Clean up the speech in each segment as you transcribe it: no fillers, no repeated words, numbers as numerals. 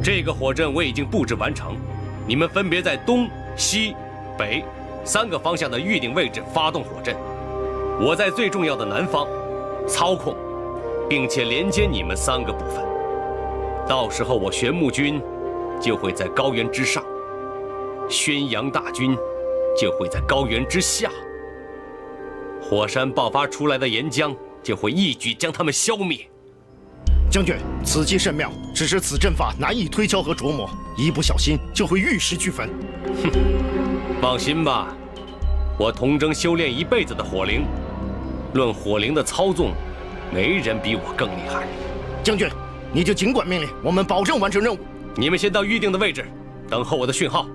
这个火阵我已经布置完成，你们分别在东西北3个方向的预定位置发动火阵，我在最重要的南方操控，并且连接你们3个部分。到时候我玄木军就会在高原之上，宣阳大军就会在高原之下。火山爆发出来的岩浆就会一举将他们消灭。将军，此计甚妙，只是此阵法难以推敲和琢磨，一不小心就会玉石俱焚。哼，放心吧，我童真修炼一辈子的火灵，论火灵的操纵，没人比我更厉害。将军，你就尽管命令，我们保证完成任务。你们先到预定的位置，等候我的讯号。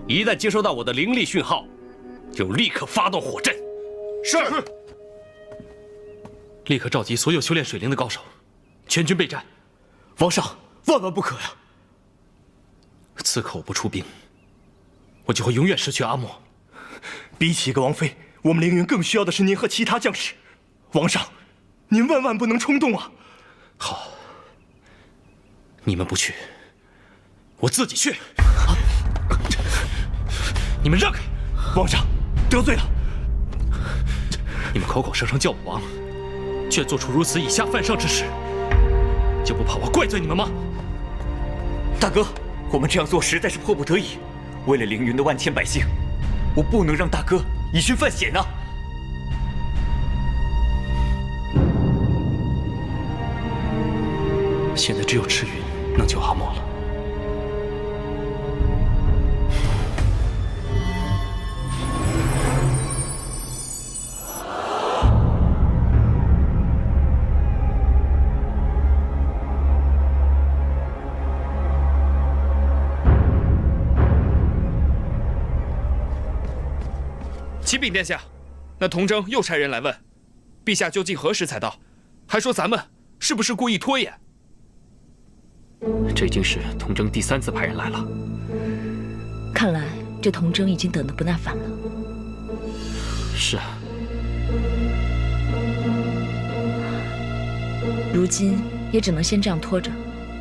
一旦接收到我的灵力讯号，就立刻发动火阵。是。立刻召集所有修炼水灵的高手，全军备战。王上，万万不可呀！此刻我不出兵，我就会永远失去阿莫。比起一个王妃，我们凌云更需要的是您和其他将士。王上，您万万不能冲动啊！好，你们不去，我自己去。你们让开！王上，得罪了。你们口口声声叫我王，却做出如此以下犯上之事，就不怕我怪罪你们吗？大哥，我们这样做实在是迫不得已。为了凌云的万千百姓，我不能让大哥以身犯险啊！现在只有赤云能救阿莫了。启禀殿下，那童征又差人来问，陛下究竟何时才到？还说咱们是不是故意拖延？这已经是童征第3次派人来了。看来这童征已经等得不耐烦了。是啊。如今也只能先这样拖着。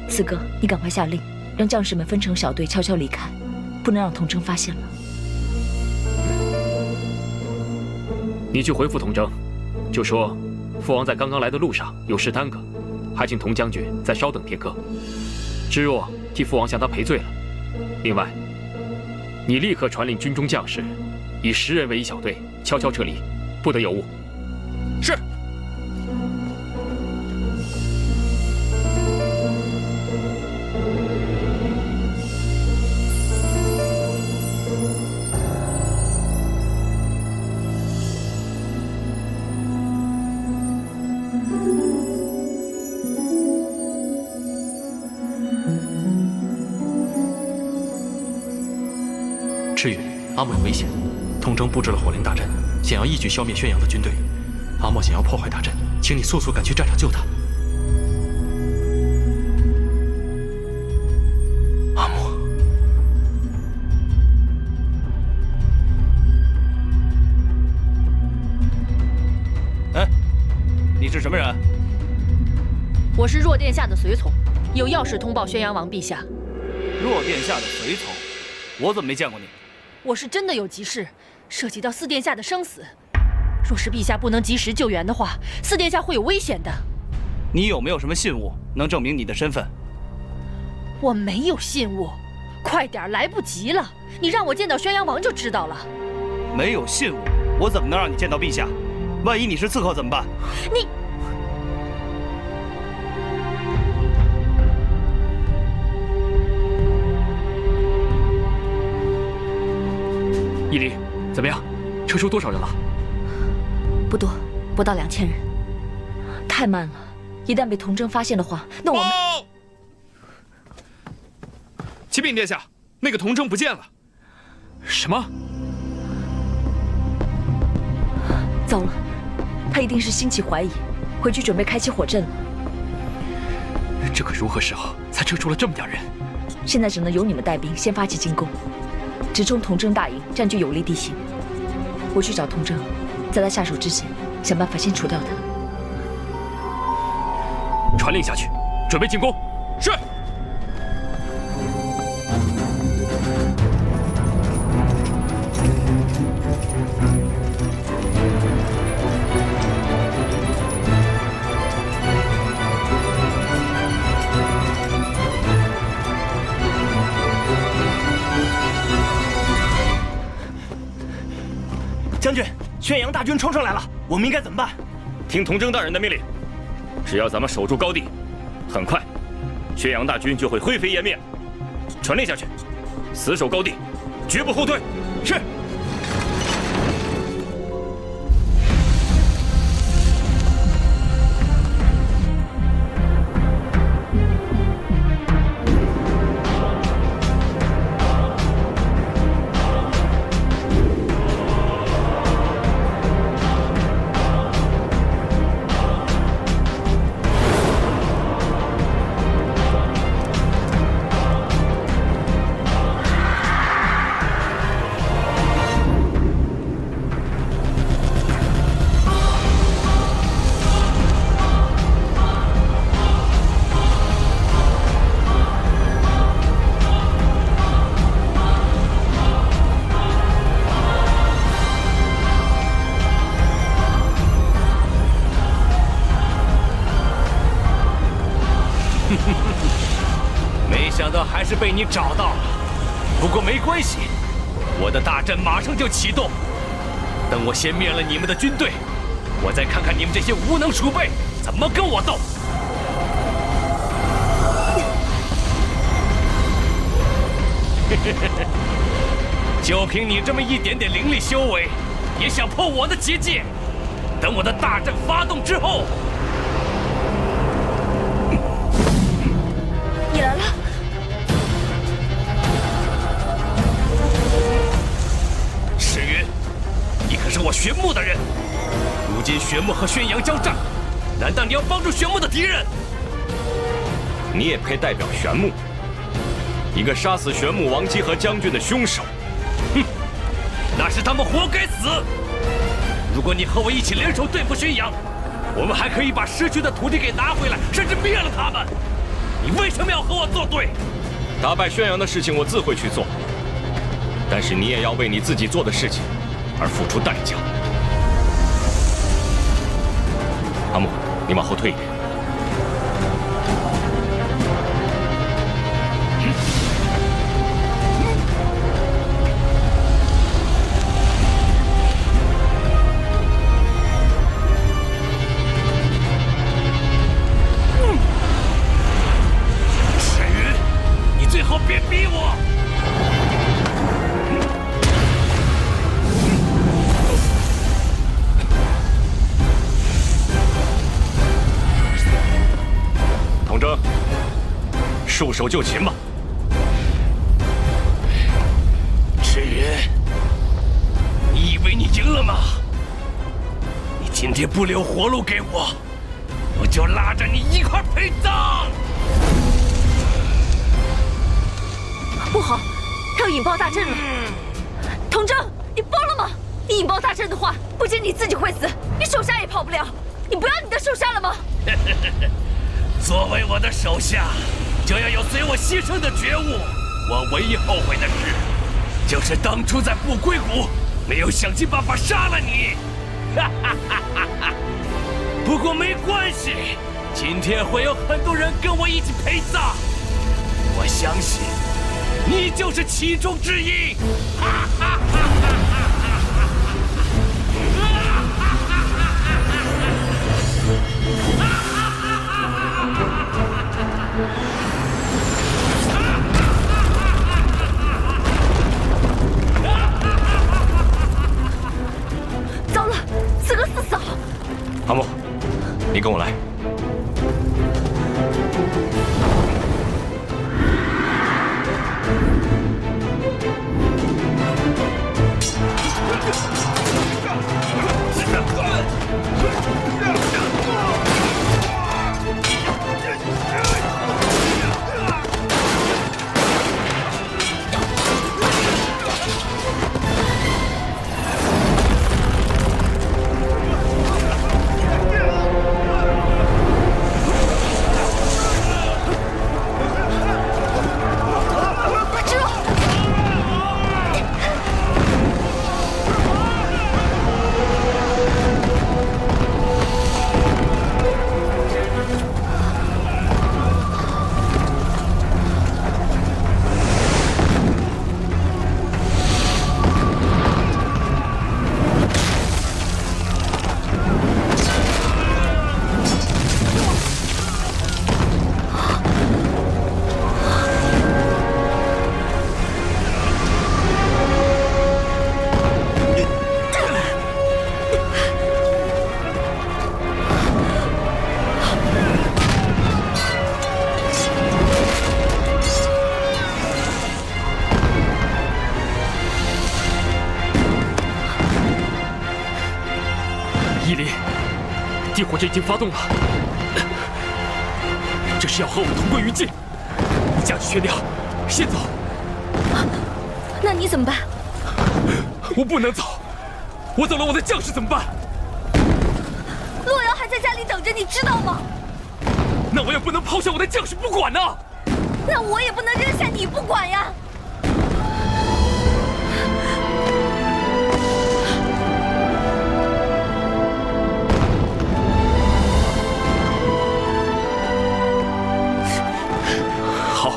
四哥，你赶快下令，让将士们分成小队悄悄离开，不能让童征发现了。你去回复童征，就说父王在刚刚来的路上有事耽搁，还请童将军再稍等片刻。知若替父王向他赔罪了。另外，你立刻传令军中将士，以10人为一小队，悄悄撤离，不得有误。是。赤羽，阿莫有危险。童征布置了火灵大阵，想要一举消灭宣阳的军队。阿莫想要破坏大阵，请你速速赶去战场救他。阿莫，哎，你是什么人？我是若殿下的随从，有要事通报宣阳王陛下。若殿下的随从，我怎么没见过你？我是真的有急事，涉及到四殿下的生死。若是陛下不能及时救援的话，四殿下会有危险的。你有没有什么信物能证明你的身份？我没有信物，快点，来不及了！你让我见到宣阳王就知道了。没有信物，我怎么能让你见到陛下？万一你是刺客怎么办？你。伊犁，怎么样？撤出多少人了？不多，不到2000人。太慢了，一旦被童征发现的话，那我们……启禀殿下，那个童征不见了。什么？糟了，他一定是兴起怀疑，回去准备开启火阵了。这可如何是好？才撤出了这么点人，现在只能由你们带兵先发起进攻。直冲童征大营，占据有利地形。我去找童征，在他下手之前，想办法先除掉他。传令下去，准备进攻。是。将军，宣阳大军冲上来了，我们应该怎么办？听童征大人的命令，只要咱们守住高地，很快，宣阳大军就会灰飞烟灭。传令下去，死守高地，绝不后退。是。没想到还是被你找到了，不过没关系，我的大阵马上就启动。等我先灭了你们的军队，我再看看你们这些无能鼠辈怎么跟我斗。就凭你这么一点点灵力修为，也想破我的结界？等我的大阵发动之后，你来了。赤云，你可是我玄木的人，如今玄木和宣阳交战，难道你要帮助玄木的敌人？你也配代表玄木？一个杀死玄木王姬和将军的凶手，哼，那是他们活该死。如果你和我一起联手对付宣阳，我们还可以把失去的土地给拿回来，甚至灭了他们。你为什么要和我作对？打败宣阳的事情我自会去做，但是你也要为你自己做的事情而付出代价。阿木，你往后退一点。别逼我！童征，束手就擒吧。赤云，你以为你赢了吗？你今天不留活路给我，我就拉着你一块陪葬！不好，他要引爆大阵了！童征，你疯了吗？你引爆大阵的话，不仅你自己会死，你手下也跑不了。你不要你的手下了吗？作为我的手下，就要有随我牺牲的觉悟。我唯一后悔的事，就是当初在不归谷没有想尽办法杀了你。不过没关系，今天会有很多人跟我一起陪葬。我相信。你就是其中之一！糟了，四哥四嫂！阿木，你跟我来。这已经发动了，这是要和我们同归于尽。你架起悬梁，先走。那你怎么办？我不能走，我走了，我的将士怎么办？洛瑶还在家里等着你，知道吗？那我也不能抛下我的将士不管呐。那我也不能扔下你不管呀。好，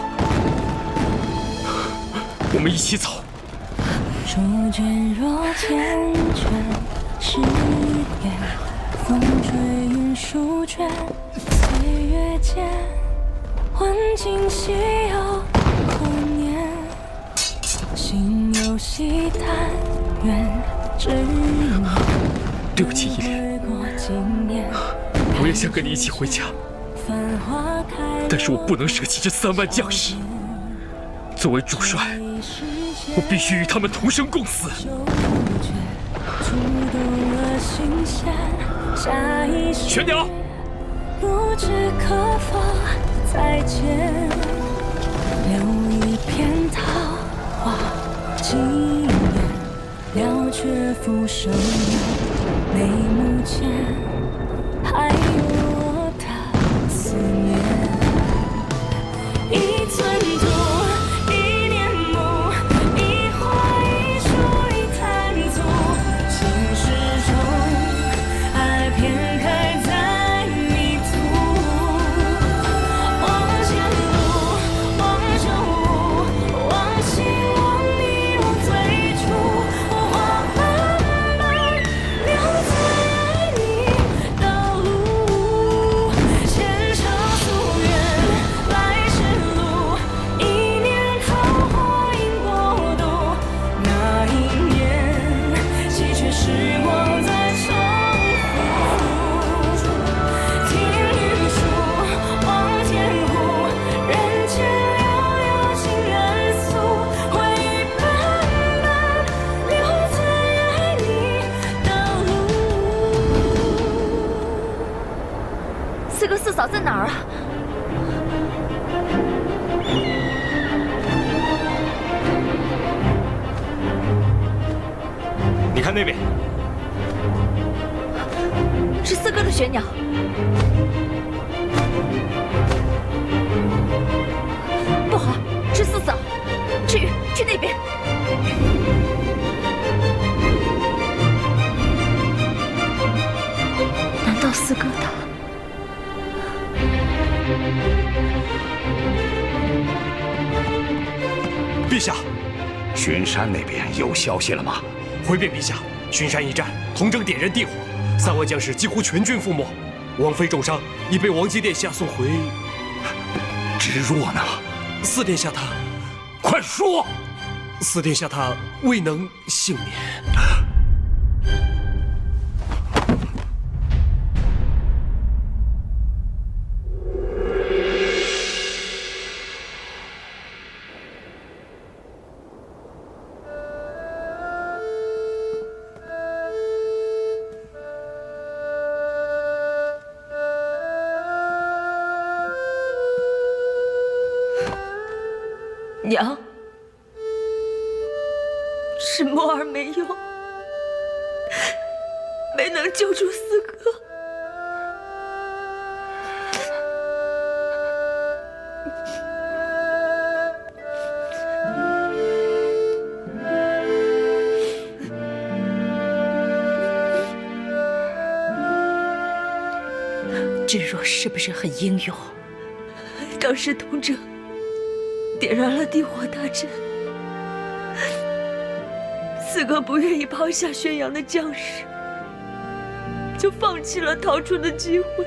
我们一起走。手卷若缱绻，誓言风吹云舒卷，岁月间问今夕又何年？心有惜但愿只念。对不起，依莲，我也想跟你一起回家，但是我不能舍弃这3万将士。作为主帅，我必须与他们同生共死。悬梁！不知可否再见，留一片桃花纪念，了却浮生有眉目间，还有我的思念。一寸土，一念木，一花一树一坛土，心事中爱偏开在迷途。望前路，望旧物，望心望你望最初，花瓣般留在爱你的路，牵手夙愿来时路，一念桃花映国度，那一年稀缺时光在重复。听雨树，望天湖，人间悠悠情人诉，回忆斑斑留在爱你的路。四哥四嫂在哪儿啊？你看那边，是四哥的玄鸟。不好，是四嫂。赤羽，去那边。难道四哥他？陛下，巡山那边有消息了吗？回禀陛下，巡山一战，童征点燃地火，3万将士几乎全军覆没，王妃重伤，已被王姬殿下送回。芷若呢？四殿下他，快说！四殿下他未能幸免。娘，是墨儿没用，没能救出四哥。芷若是不是很英勇？当时童征点燃了地火大阵，四哥不愿意抛下宣阳的将士，就放弃了逃出的机会，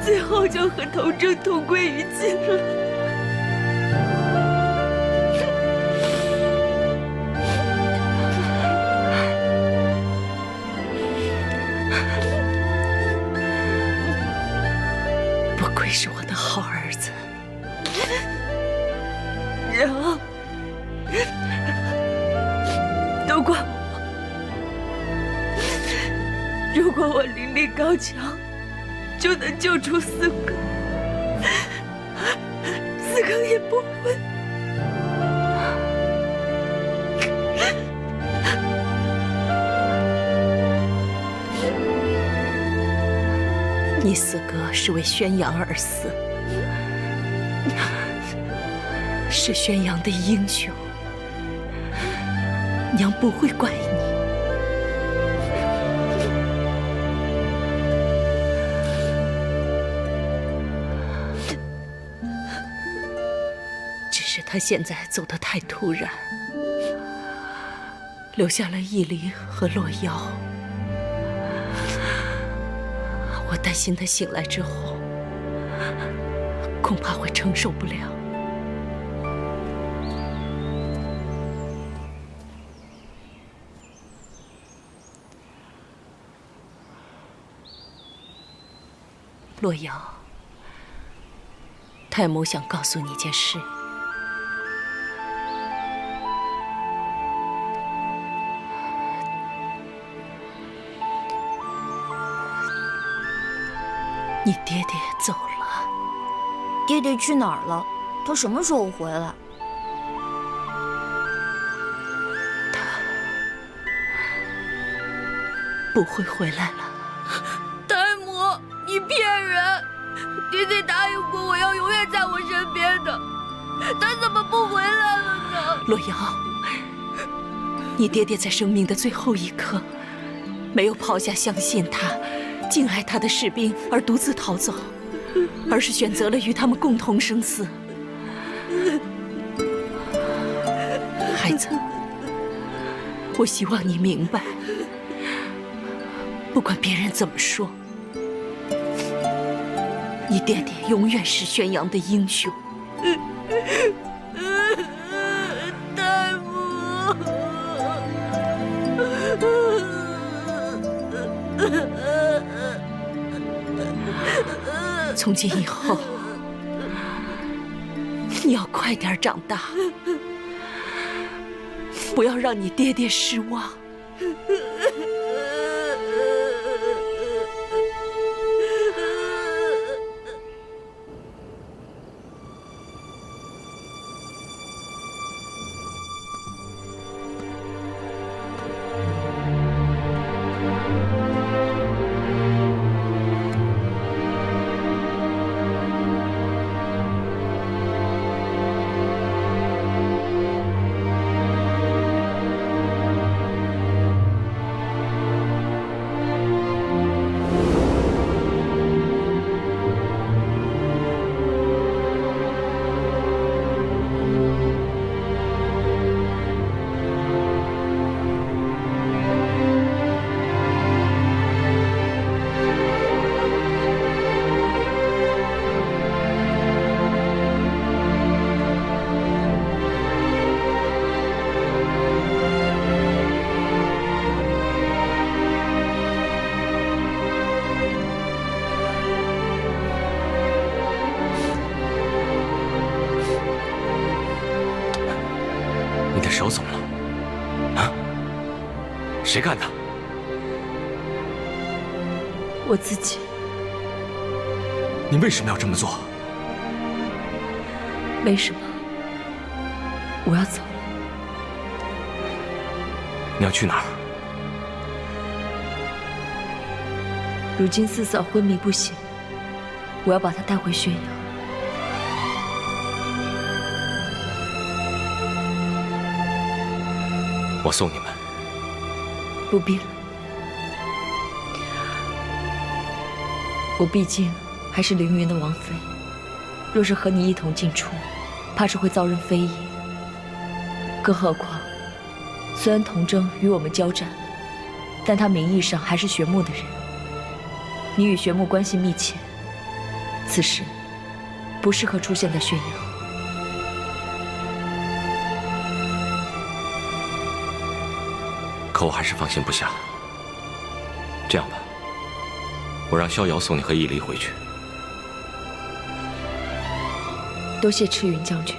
最后就和童征同归于尽了。不愧是我的好儿子。娘，都怪我，力高强，就能救出四哥。四哥也不会。你四哥是为宣阳而死，是宣阳的英雄，娘不会怪你。只是他现在走得太突然，留下了义离和洛瑶。我担心他醒来之后，恐怕会承受不了。洛瑶，太母想告诉你一件事。你爹爹走了。爹爹去哪儿了？他什么时候回来？他不会回来了。太母，你骗人！爹爹答应过我要永远在我身边的，他怎么不回来了呢？洛瑶，你爹爹在生命的最后一刻，没有抛下相信他、敬爱他的士兵而独自逃走，而是选择了与他们共同生死。孩子，我希望你明白，不管别人怎么说，你爹爹永远是宣阳的英雄。太母。从今以后，你要快点长大，不要让你爹爹失望。手怎么了？啊？谁干的？我自己。你为什么要这么做？没什么，我要走了。你要去哪儿？如今四嫂昏迷不醒，我要把她带回宣阳。我送你们。不必了，我毕竟还是凌云的王妃，若是和你一同进出，怕是会遭人非议。更何况，虽然童筝与我们交战，但他名义上还是玄木的人。你与玄木关系密切，此时不适合出现在宣阳。可我还是放心不下。这样吧，我让逍遥送你和义离回去。多谢赤云将军。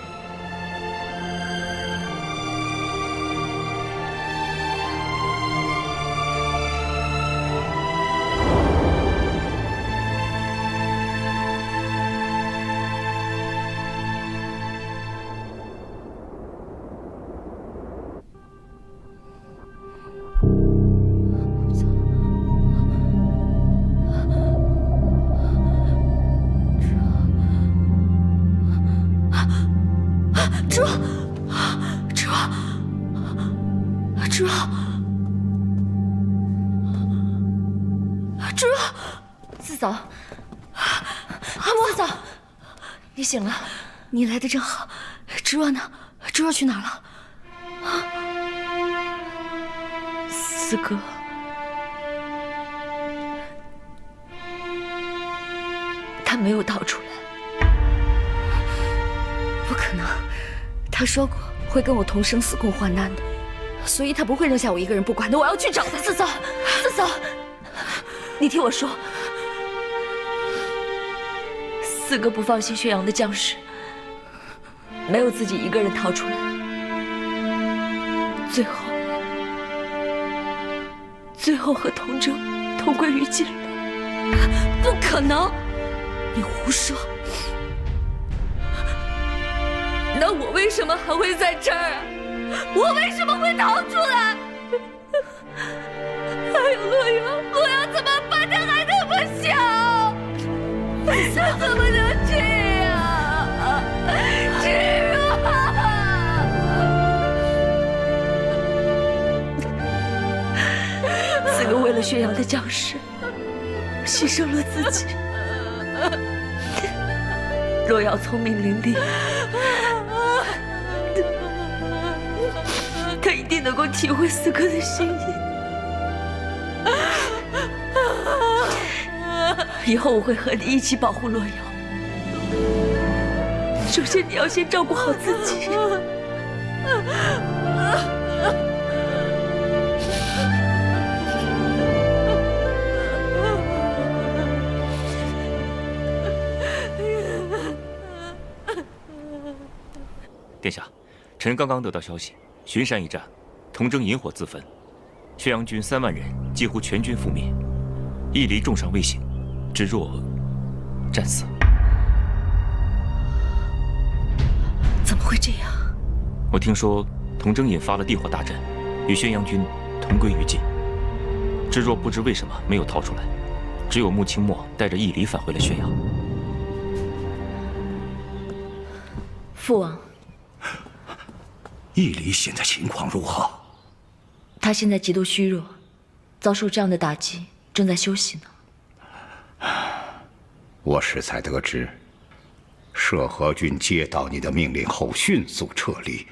芷若，芷若，四嫂，四嫂，你醒了，你来的正好。芷若呢？芷若去哪儿了？四哥，他没有逃出来。不可能，他说过会跟我同生死共患难的，所以他不会扔下我一个人不管的。我要去找他。四嫂，你听我说，四哥不放心宣阳的将士，没有自己一个人逃出来，最后和童真同归于尽了。不可能，你胡说。那我为什么还会在这儿啊？我为什么会逃出来？还有洛阳怎么办？他还那么小，他怎么能这样？芷若，四哥为了宣阳的将士，牺牲了自己。若要聪明伶俐，他一定能够体会四哥的心意。以后我会和你一起保护洛阳。首先，你要先照顾好自己。殿下，臣刚刚得到消息，巡山一战，童征引火自焚，宣阳军3万人几乎全军覆灭，义离重伤未醒，芷若战死。怎么会这样？我听说童征引发了地火大战，与宣阳军同归于尽。芷若不知为什么没有逃出来，只有穆清墨带着义离返回了宣阳。父王，义离现在情况如何？他现在极度虚弱，遭受这样的打击，正在休息呢。我适才得知，摄河军接到你的命令后迅速撤离，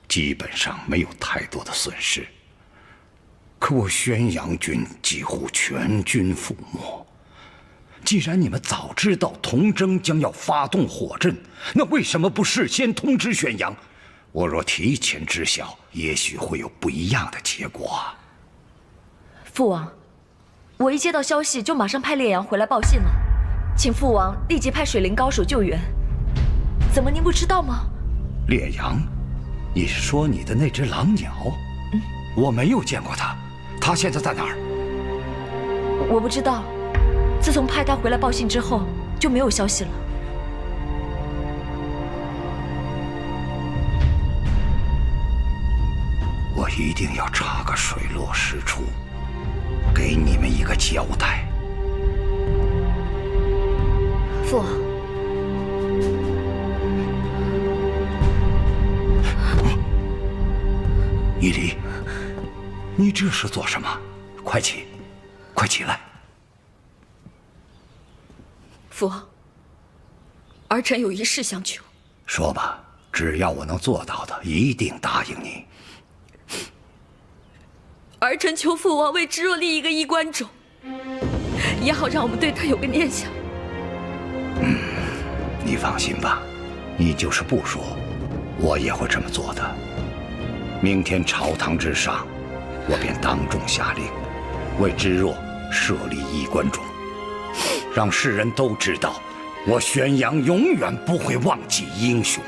基本上没有太多的损失。可我宣阳军几乎全军覆没。既然你们早知道童征将要发动火阵，那为什么不事先通知宣阳？我若提前知晓，也许会有不一样的结果。父王，我一接到消息就马上派烈阳回来报信了，请父王立即派水灵高手救援。怎么您不知道吗？烈阳，你是说你的那只狼鸟？我没有见过它，它现在在哪儿？我不知道。自从派他回来报信之后，就没有消息了。我一定要查个水落石出，给你们一个交代。父王，义离，你这是做什么？快起，快起来！父王，儿臣有一事相求。说吧，只要我能做到的，一定答应你。儿臣求父王为芷若立一个衣冠冢，也好让我们对他有个念想。你放心吧，你就是不说，我也会这么做的。明天朝堂之上，我便当众下令，为芷若设立衣冠冢，让世人都知道，我宣阳永远不会忘记英雄。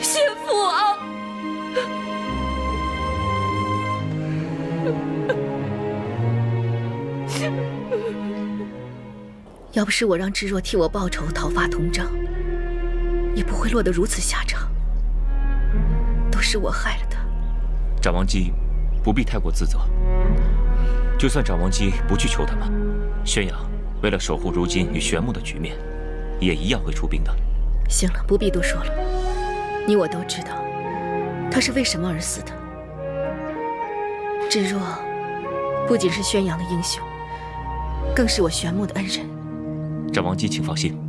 谢父王。要不是我让芷若替我报仇，讨伐童征，也不会落得如此下场。都是我害了他。长王姬不必太过自责，就算长王姬不去求他们，宣阳为了守护如今与玄牧的局面，也一样会出兵的。行了，不必多说了。你我都知道，他是为什么而死的。芷若不仅是宣阳的英雄，更是我玄牧的恩人。长王姬，请放心，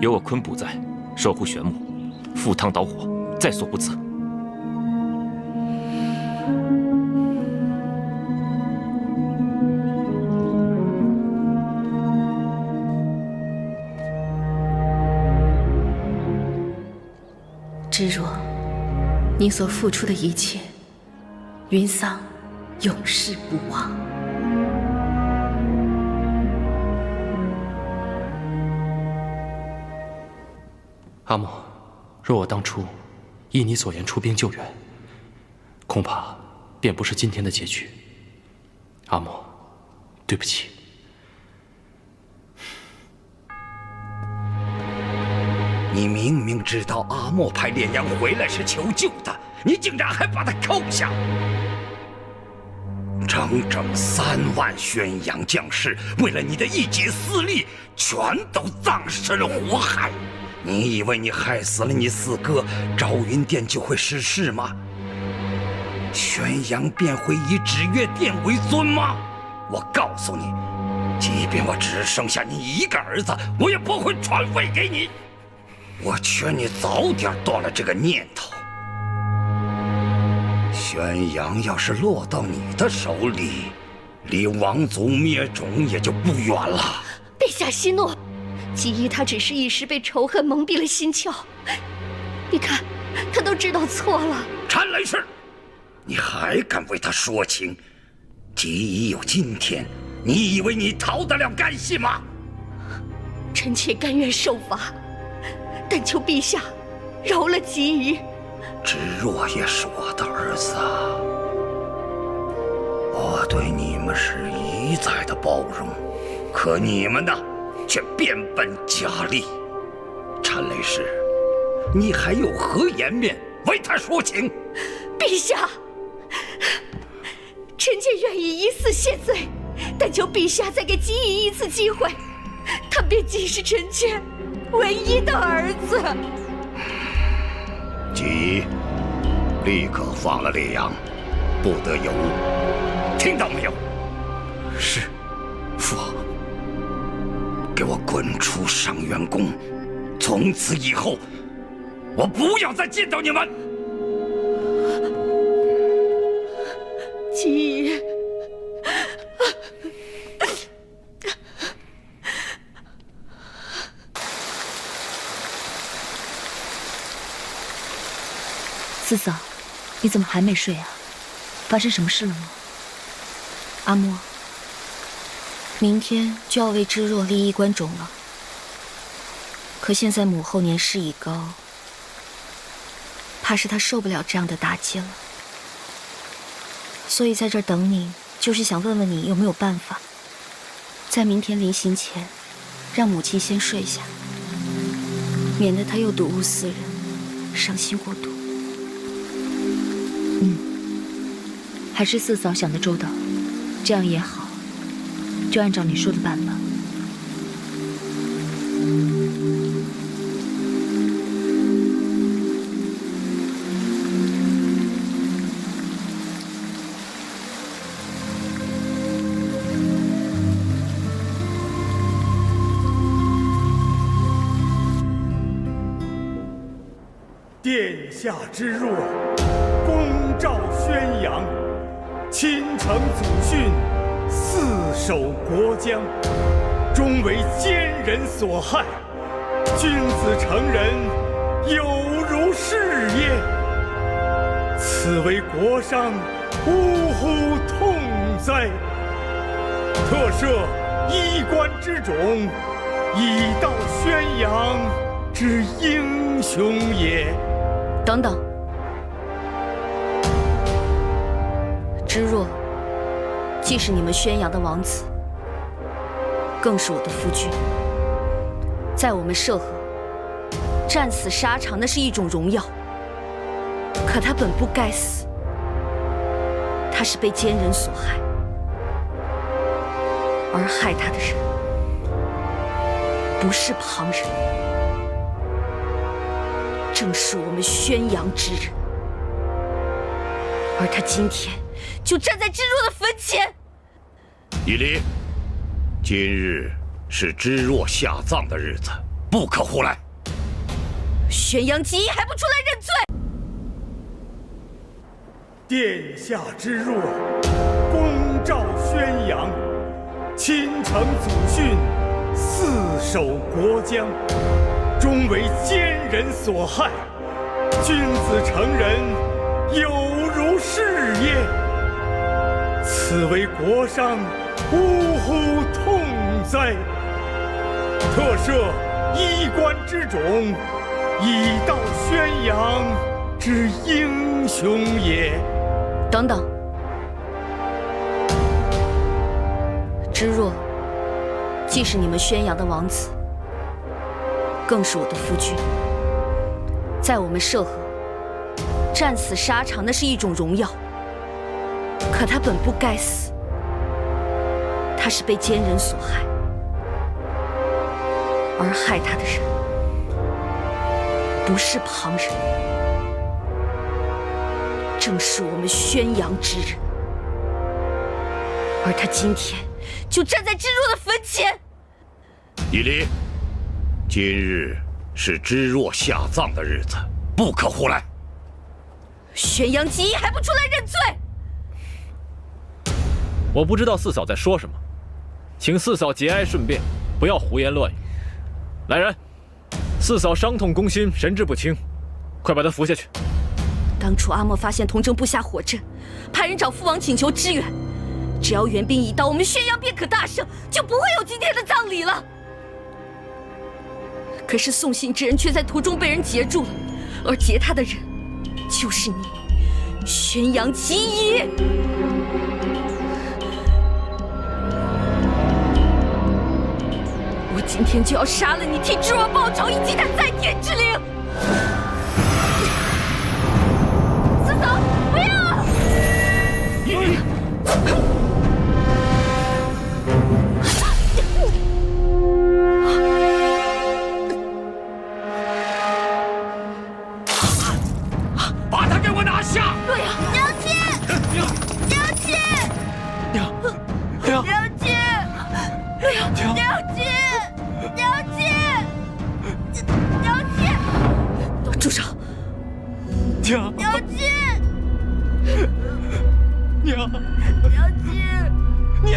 有我昆卜在，守护玄牧，赴汤蹈火，在所不辞。芷若，你所付出的一切，云桑永世不忘。阿莫，若我当初依你所言出兵救援，恐怕便不是今天的结局。阿莫，对不起。你明明知道阿莫派烈阳回来是求救的，你竟然还把他扣下！整整3万宣阳将士，为了你的一己私利，全都葬身了火海。你以为你害死了你4哥，昭云殿就会失势吗？宣阳便会以芷月殿为尊吗？我告诉你，即便我只剩下你一个儿子，我也不会传位给你。我劝你早点断了这个念头。宣阳要是落到你的手里，离王族灭种也就不远了。陛下息怒，姬衣他只是一时被仇恨蒙蔽了心窍。你看，他都知道错了。陈雷氏，你还敢为他说情？姬衣有今天，你以为你逃得了干系吗？臣妾甘愿受罚，但求陛下饶了姬衣。芷若也是我的儿子啊，我对你们是一再的包容，可你们呢，却变本加厉。陈雷氏，你还有何颜面为他说情？陛下，臣妾愿意以死谢罪，但求陛下再给姬衣一次机会，他便既是臣妾唯一的儿子。姬衣，立刻放了烈阳，不得有误，听到没有？是，父王。给我滚出上元宫！从此以后，我不要再见到你们。姬衣，四嫂，你怎么还没睡啊？发生什么事了吗？阿莫，明天就要为芷若立衣冠冢了。可现在母后年事已高，怕是她受不了这样的打击了。所以在这儿等你，就是想问问你有没有办法，在明天临行前，让母亲先睡下，免得她又睹物思人，伤心过度。还是四嫂想的周到，这样也好，就按照你说的办吧。殿下之弱，恭召宣阳，亲承祖训，四守国疆，终为奸人所害。君子成人，有如是也。此为国伤，呜呼痛哉！特设衣冠之冢，以道宣阳之英雄也。等等，芷若既是你们宣阳的王子，更是我的夫君。在我们涉河，战死沙场那是一种荣耀。可他本不该死，他是被奸人所害，而害他的人不是旁人，正是我们宣阳之人，而他今天就站在知若的坟前。以离，今日是知若下葬的日子，不可胡来。宣阳吉还不出来认罪？殿下之若，公照宣阳，亲承祖训，四守国疆，终为奸人所害。君子成人，有如是也。此为国伤，呜呼痛哉！特赦衣冠之种，以道宣阳之英雄也。等等，知若既是你们宣阳的王子，更是我的夫君。在我们涉河，战死沙场那是一种荣耀。可他本不该死，他是被奸人所害，而害他的人不是旁人，正是我们宣阳之人，而他今天就站在知若的坟前。以离，今日是知若下葬的日子，不可胡来。宣阳吉还不出来认罪？我不知道四嫂在说什么，请四嫂节哀顺变，不要胡言乱语。来人，四嫂伤痛攻心，神志不清，快把她扶下去。当初阿莫发现童征布下火阵，派人找父王请求支援，只要援兵一到，我们宣阳便可大胜，就不会有今天的葬礼了。可是送信之人却在途中被人截住了，而截他的人就是你，宣阳吉仪。我今天就要杀了你，替知若报仇，以及他在天之灵。四嫂，不要！把他给我拿下！洛阳，娘亲，娘亲，娘，娘亲，洛阳，娘亲。娘亲，娘亲，住手！娘，娘亲，娘，娘亲，娘，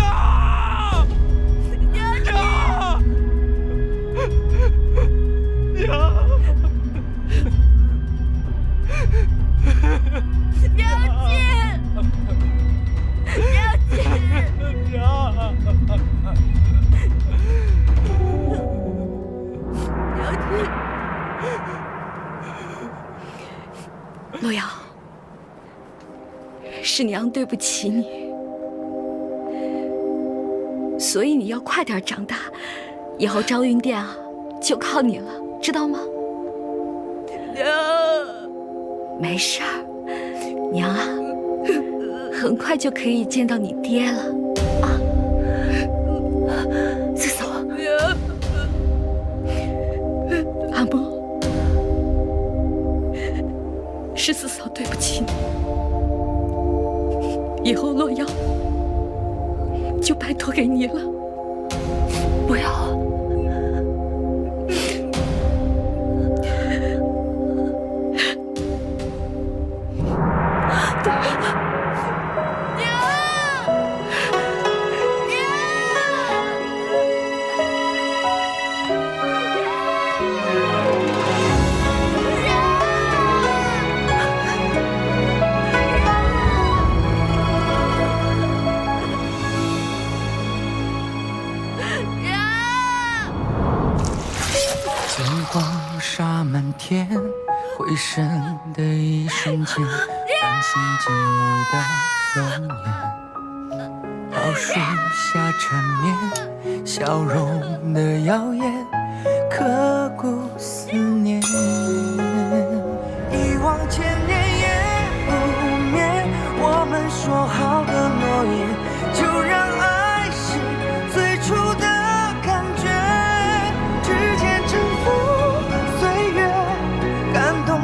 娘亲，娘，娘亲，娘亲，娘。洛阳，是娘对不起你，所以你要快点长大，以后昭云殿啊就靠你了，知道吗？娘，没事儿，娘啊，很快就可以见到你爹了啊。四嫂，阿莫。是四嫂对不起你，以后洛阳就拜托给你了，不要。沙满天，回神的一瞬间，唤醒记忆的容颜。老树下缠绵，笑容的耀眼，刻骨思念。一往千年也不灭，我们说好的诺言，就让爱是最初的感觉，指尖征服岁月，感动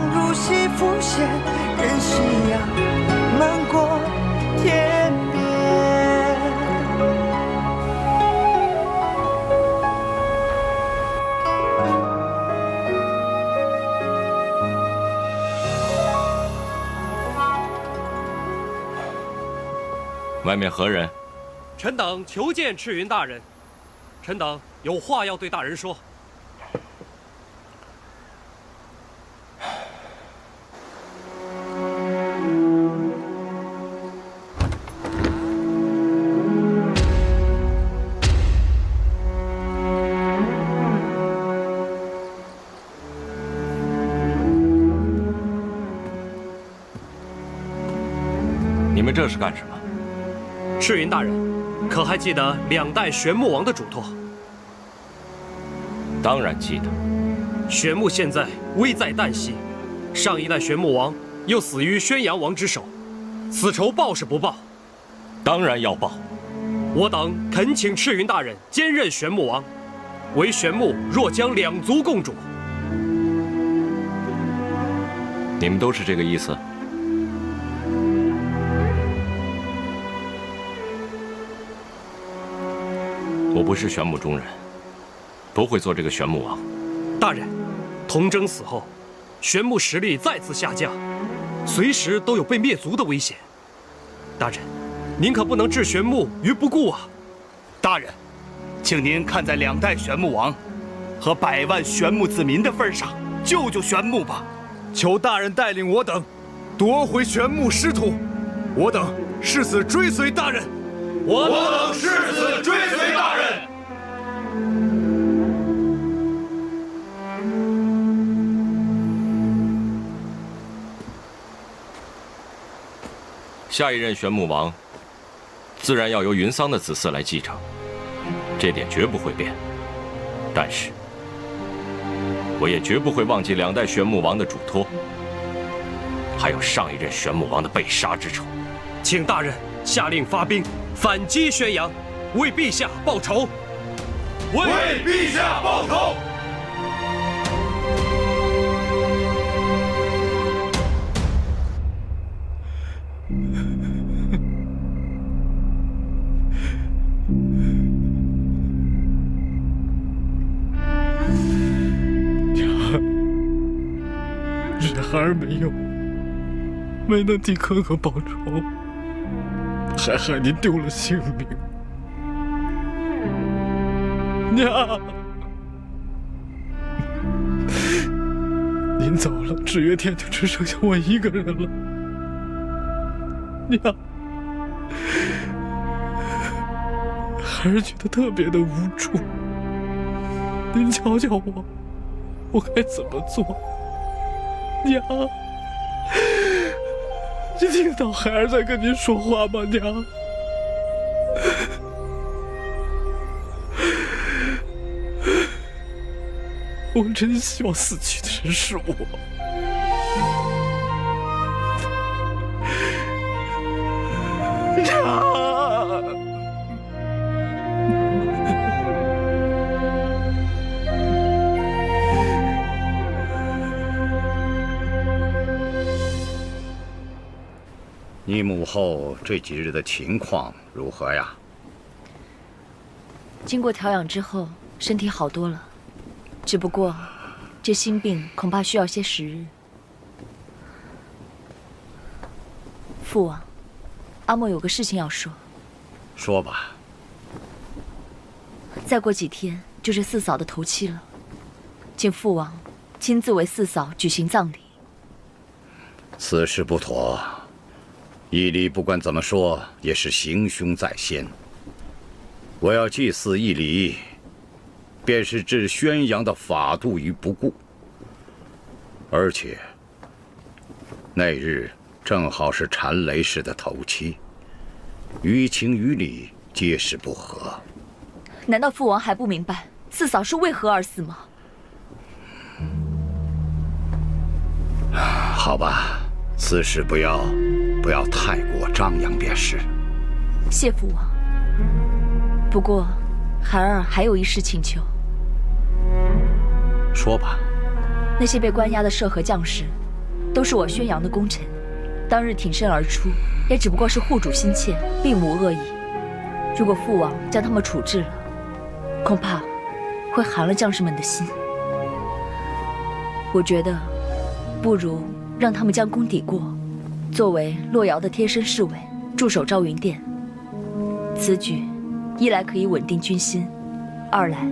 外面何人？臣等求见赤云大人。臣等有话要对大人说。你们这是干什么？赤云大人，可还记得2代玄木王的嘱托？当然记得。玄木现在危在旦夕，上一代玄木王又死于宣阳王之手，此仇报是不报？当然要报。我等恳请赤云大人兼任玄木王，为玄木若将2族共主。你们都是这个意思？我不是玄木中人，不会做这个玄木王。大人，童征死后，玄木实力再次下降，随时都有被灭族的危险。大人，您可不能置玄木于不顾啊！大人，请您看在2代玄木王和100万玄木子民的份上，救救玄木吧！求大人带领我等夺回玄木失土，我等誓死追随大人。我等誓死追随大人。下一任玄木王，自然要由云桑的子嗣来继承，这点绝不会变。但是，我也绝不会忘记2代玄木王的嘱托，还有上一任玄木王的被杀之仇。请大人下令发兵反击宣阳，为陛下报仇！为陛下报仇！是孩儿没能替哥哥报仇，还害您丢了性命。娘，您走了，纸月天就只剩下我一个人了。娘，孩儿觉得特别的无助，您教教我该怎么做？娘，你听到孩儿在跟您说话吗？娘，我真希望死去的人是我。娘。你母后这几日的情况如何呀？经过调养之后，身体好多了，只不过这心病恐怕需要些时日。父王，阿莫有个事情要说。说吧。再过几天就是四嫂的头七了，请父王亲自为四嫂举行葬礼。此事不妥。义理不管怎么说也是行凶在先，我要祭祀义理，便是置宣阳的法度于不顾。而且那日正好是禅雷氏的头七，于情于理皆是不合。难道父王还不明白四嫂是为何而死吗？好吧，此事不要太过张扬便是。谢父王。不过，孩儿还有一事请求。说吧。那些被关押的涉河将士，都是我宣阳的功臣，当日挺身而出，也只不过是护主心切，并无恶意。如果父王将他们处置了，恐怕会寒了将士们的心。我觉得，不如让他们将功抵过。作为洛瑶的贴身侍卫，驻守昭云殿，此举，一来可以稳定军心，二来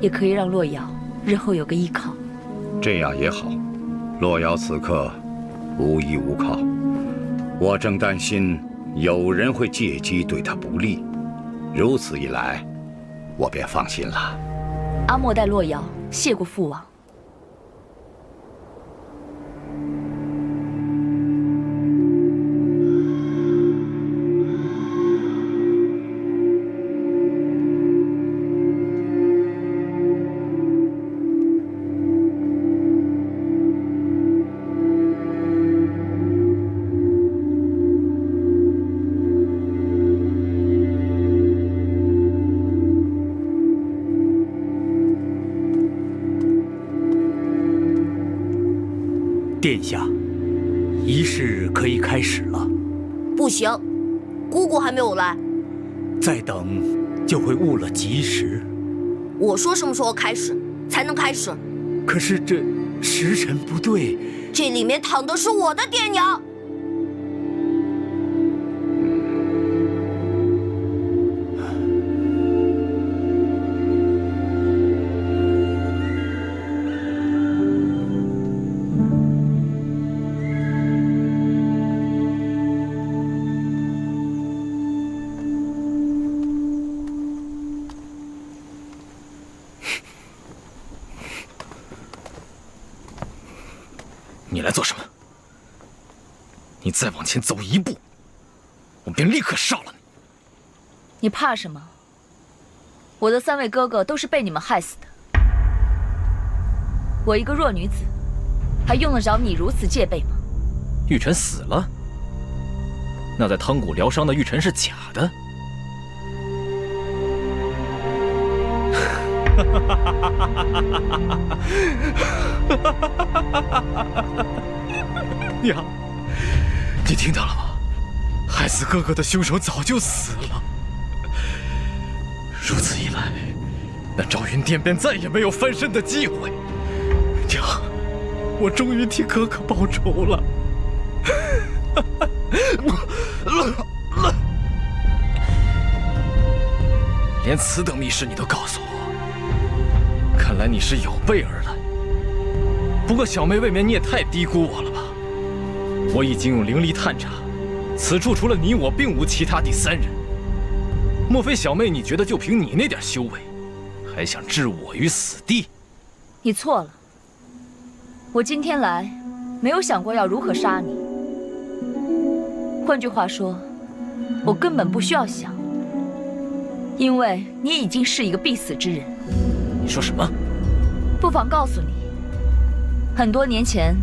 也可以让洛瑶日后有个依靠。这样也好，洛瑶此刻无依无靠，我正担心有人会借机对他不利。如此一来，我便放心了。阿莫代洛瑶谢过父王。殿下，仪式可以开始了。不行，姑姑还没有来，再等就会误了吉时。我说什么时候开始才能开始？可是这时辰不对，这里面躺的是我的爹娘。你来做什么？你再往前走一步，我便立刻杀了你！你怕什么？我的3位哥哥都是被你们害死的。我一个弱女子，还用得着你如此戒备吗？玉宸死了？那在汤谷疗伤的玉宸是假的？娘，你听到了吗？害死哥哥的凶手早就死了。如此一来，那赵云殿便再也没有翻身的机会。娘，我终于替哥哥报仇了。连此等密事你都告诉我，看来你是有备而来。不过小妹，未免你也太低估我了吧？我已经用灵力探查，此处除了你我，并无其他第3人。莫非小妹你觉得就凭你那点修为，还想置我于死地？你错了。我今天来，没有想过要如何杀你。换句话说，我根本不需要想，因为你已经是一个必死之人。你说什么？不妨告诉你，很多年前，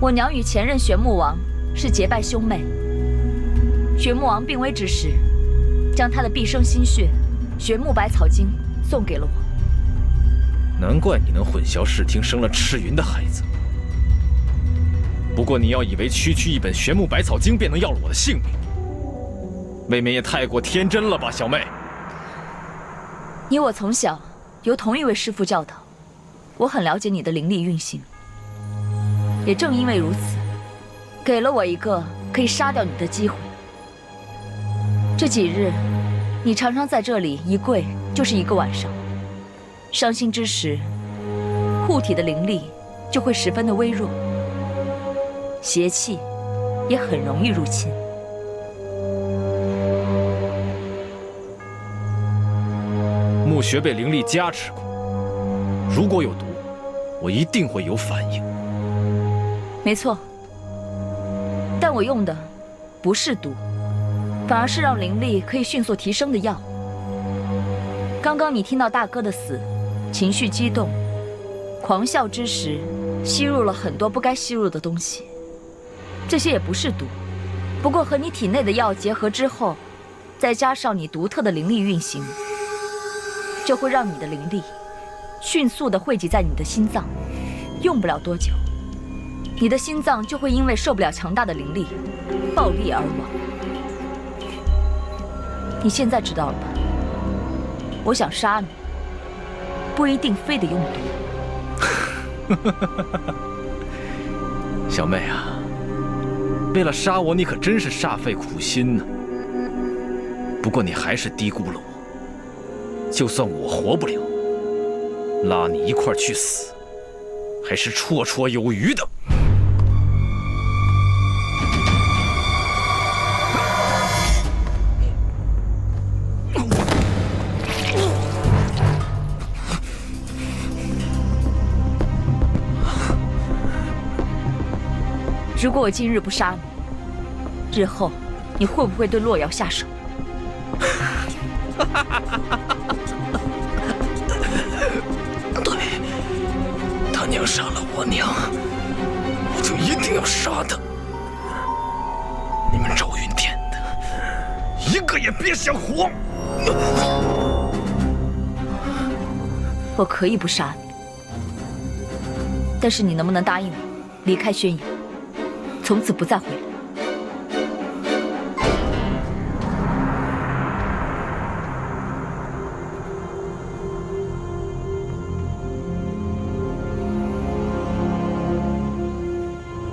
我娘与前任玄穆王是结拜兄妹。玄穆王病危之时，将他的毕生心血玄穆百草经送给了我。难怪你能混淆视听，生了赤云的孩子。不过你要以为区区一本玄穆百草经便能要了我的性命，未免也太过天真了吧，小妹。你我从小由同一位师父教导，我很了解你的灵力运行。也正因为如此，给了我一个可以杀掉你的机会。这几日，你常常在这里一跪就是1个晚上。伤心之时，护体的灵力就会十分的微弱，邪气也很容易入侵。墓穴被灵力加持过，如果有毒，我一定会有反应。没错，但我用的不是毒，反而是让灵力可以迅速提升的药。刚刚你听到大哥的死，情绪激动，狂笑之时，吸入了很多不该吸入的东西。这些也不是毒，不过和你体内的药结合之后，再加上你独特的灵力运行，就会让你的灵力迅速地汇集在你的心脏，用不了多久，你的心脏就会因为受不了强大的灵力，爆裂而亡。你现在知道了吧？我想杀你，不一定非得用毒。小妹啊，为了杀我，你可真是煞费苦心呢。不不过你还是低估了我。就算我活不了，拉你一块儿去死，还是绰绰有余的。如果我今日不杀你，日后你会不会对洛瑶下手？对，他娘杀了我娘，我就一定要杀他。你们赵云天的，一个也别想活！我可以不杀你，但是你能不能答应我，离开宣阳，从此不再回来？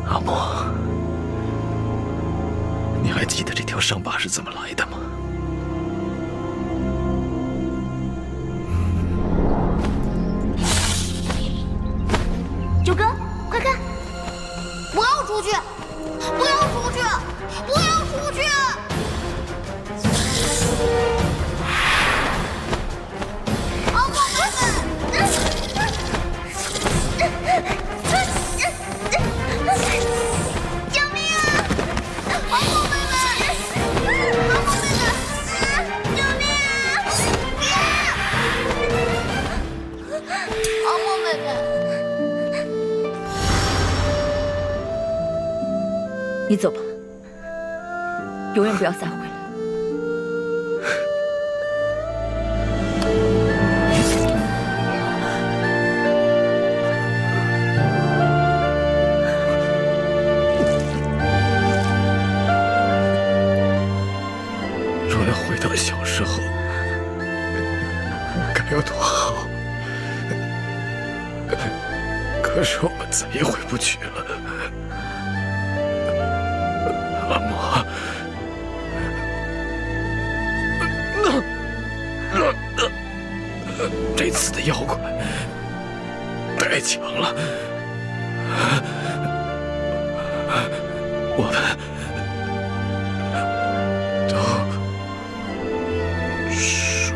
阿莫，你还记得这条伤疤是怎么来的吗？九哥，快看！不要出去！不要出去！不要出去！阿莫妹妹！救命啊！阿莫妹妹！阿莫妹妹！救命啊！阿莫妹妹！你走吧，永远不要再回来。若要回到小时候，该有多好！可是我们再也回不去了。阿莫，这次的妖怪太强了，我们都输了。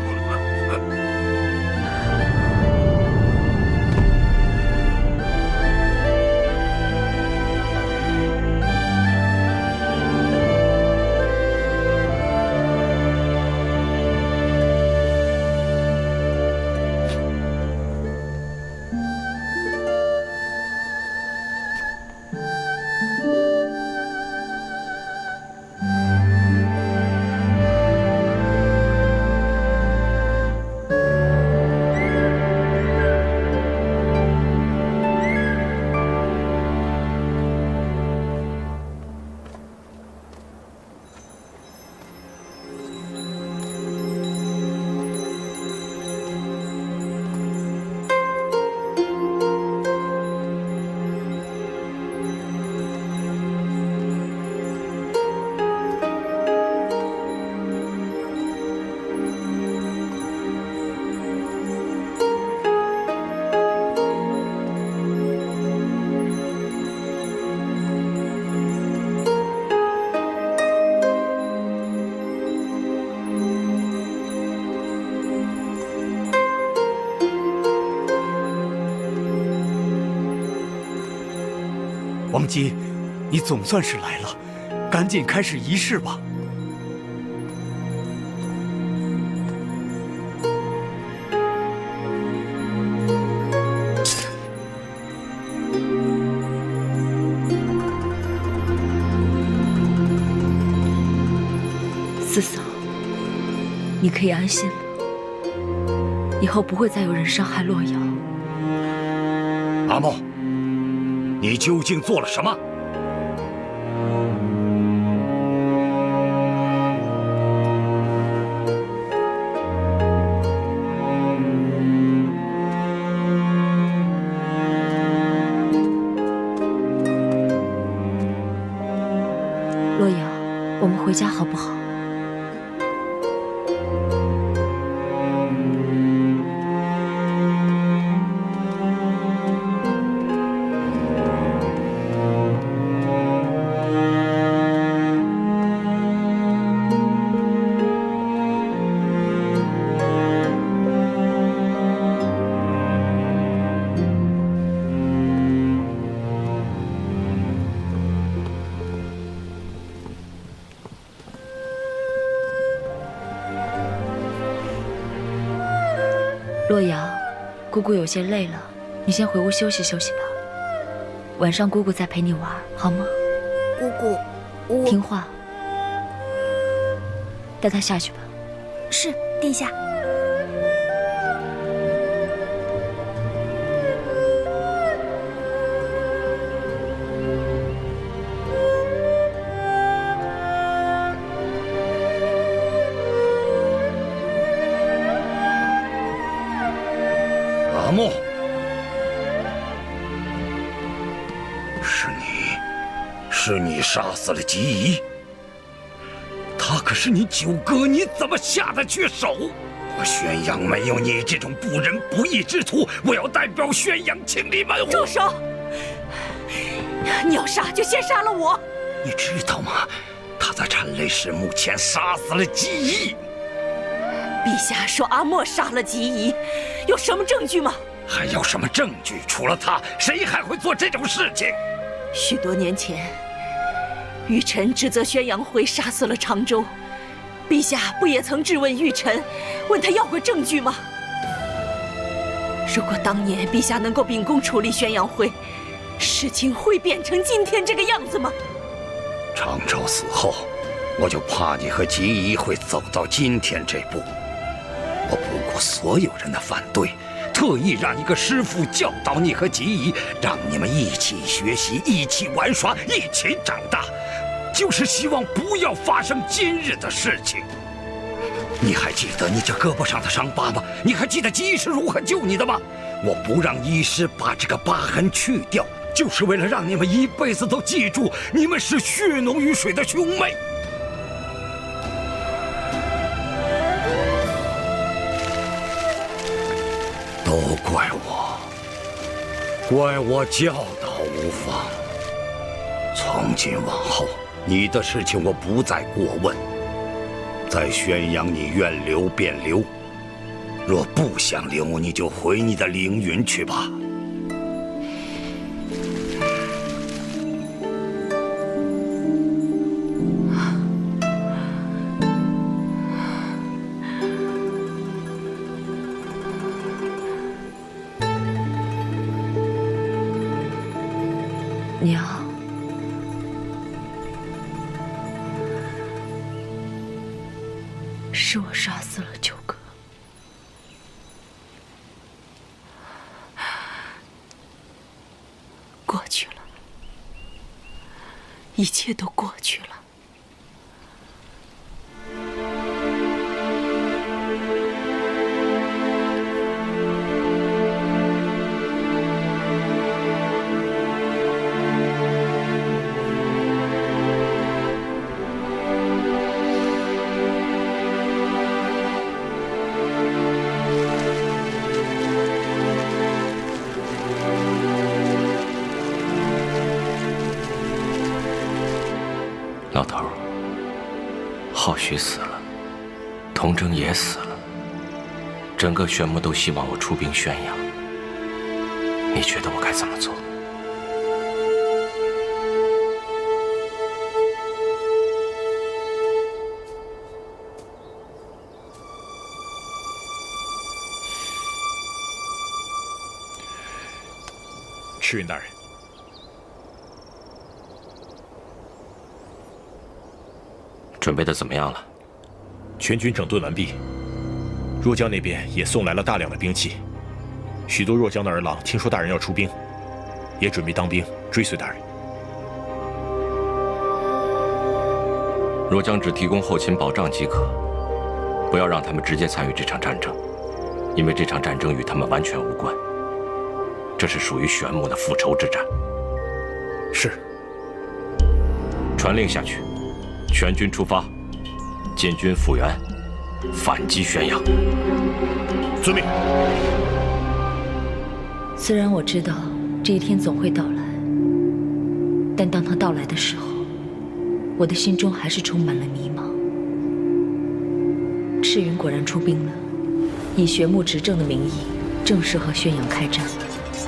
王姬，你总算是来了，赶紧开始仪式吧。四嫂，你可以安心了，以后不会再有人伤害洛瑶。阿莫，你究竟做了什么？洛瑶，我们回家好不好？洛阳，姑姑有些累了，你先回屋休息休息吧。晚上姑姑再陪你玩，好吗？姑姑，我听话，带她下去吧。是，殿下。阿莫，是你杀死了吉仪，他可是你九哥，你怎么下得去手？我宣阳没有你这种不仁不义之徒，我要代表宣阳清理门户。住手！你要杀就先杀了我。你知道吗？他在禅雷氏墓前杀死了吉仪。陛下说阿莫杀了吉仪，有什么证据吗？还有什么证据？除了他，谁还会做这种事情？许多年前，玉宸指责宣阳辉杀死了常州，陛下不也曾质问玉宸，问他要过证据吗？如果当年陛下能够秉公处理宣阳辉，事情会变成今天这个样子吗？常州死后，我就怕你和吉仪会走到今天这步。我不顾所有人的反对，特意让一个师傅教导你和吉仪，让你们一起学习，一起玩耍，一起长大，就是希望不要发生今日的事情。你还记得你这胳膊上的伤疤吗？你还记得吉仪是如何救你的吗？我不让医师把这个疤痕去掉，就是为了让你们一辈子都记住，你们是血浓于水的兄妹。都怪我教导无方。从今往后，你的事情我不再过问。在宣阳，你愿留便留；若不想留，你就回你的凌云去吧。娘，是我杀死了九哥。过去了，一切都过去了。老头儿，浩许死了，童真也死了，整个玄牧都希望我出兵宣阳。你觉得我该怎么做？赤云大人。准备的怎么样了？全军整顿完毕，若江那边也送来了大量的兵器，许多若江的儿郎听说大人要出兵，也准备当兵追随大人。若江只提供后勤保障即可，不要让他们直接参与这场战争，因为这场战争与他们完全无关。这是属于玄牧的复仇之战。是。传令下去。全军出发，建军复原，反击宣阳。遵命。虽然我知道这一天总会到来，但当它到来的时候，我的心中还是充满了迷茫。赤云果然出兵了，以玄牧执政的名义，正式和宣阳开战，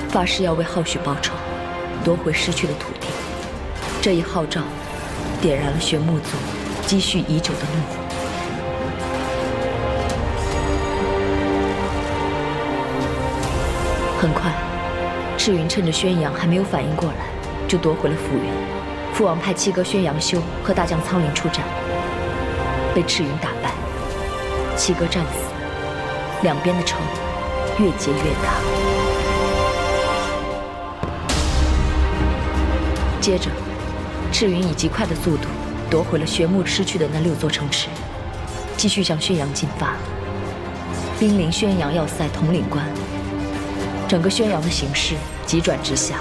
发誓要为浩许报仇，夺回失去的土地。这一号召点燃了玄牧族积蓄已久的怒火。很快，赤云趁着宣阳还没有反应过来，就夺回了府原。父王派七哥宣阳修和大将苍林出战，被赤云打败，七哥战死，两边的仇越结越大。接着，赤云以极快的速度夺回了玄木失去的那6座城池，继续向宣阳进发，兵临宣阳要塞统领关。整个宣阳的形势急转直下，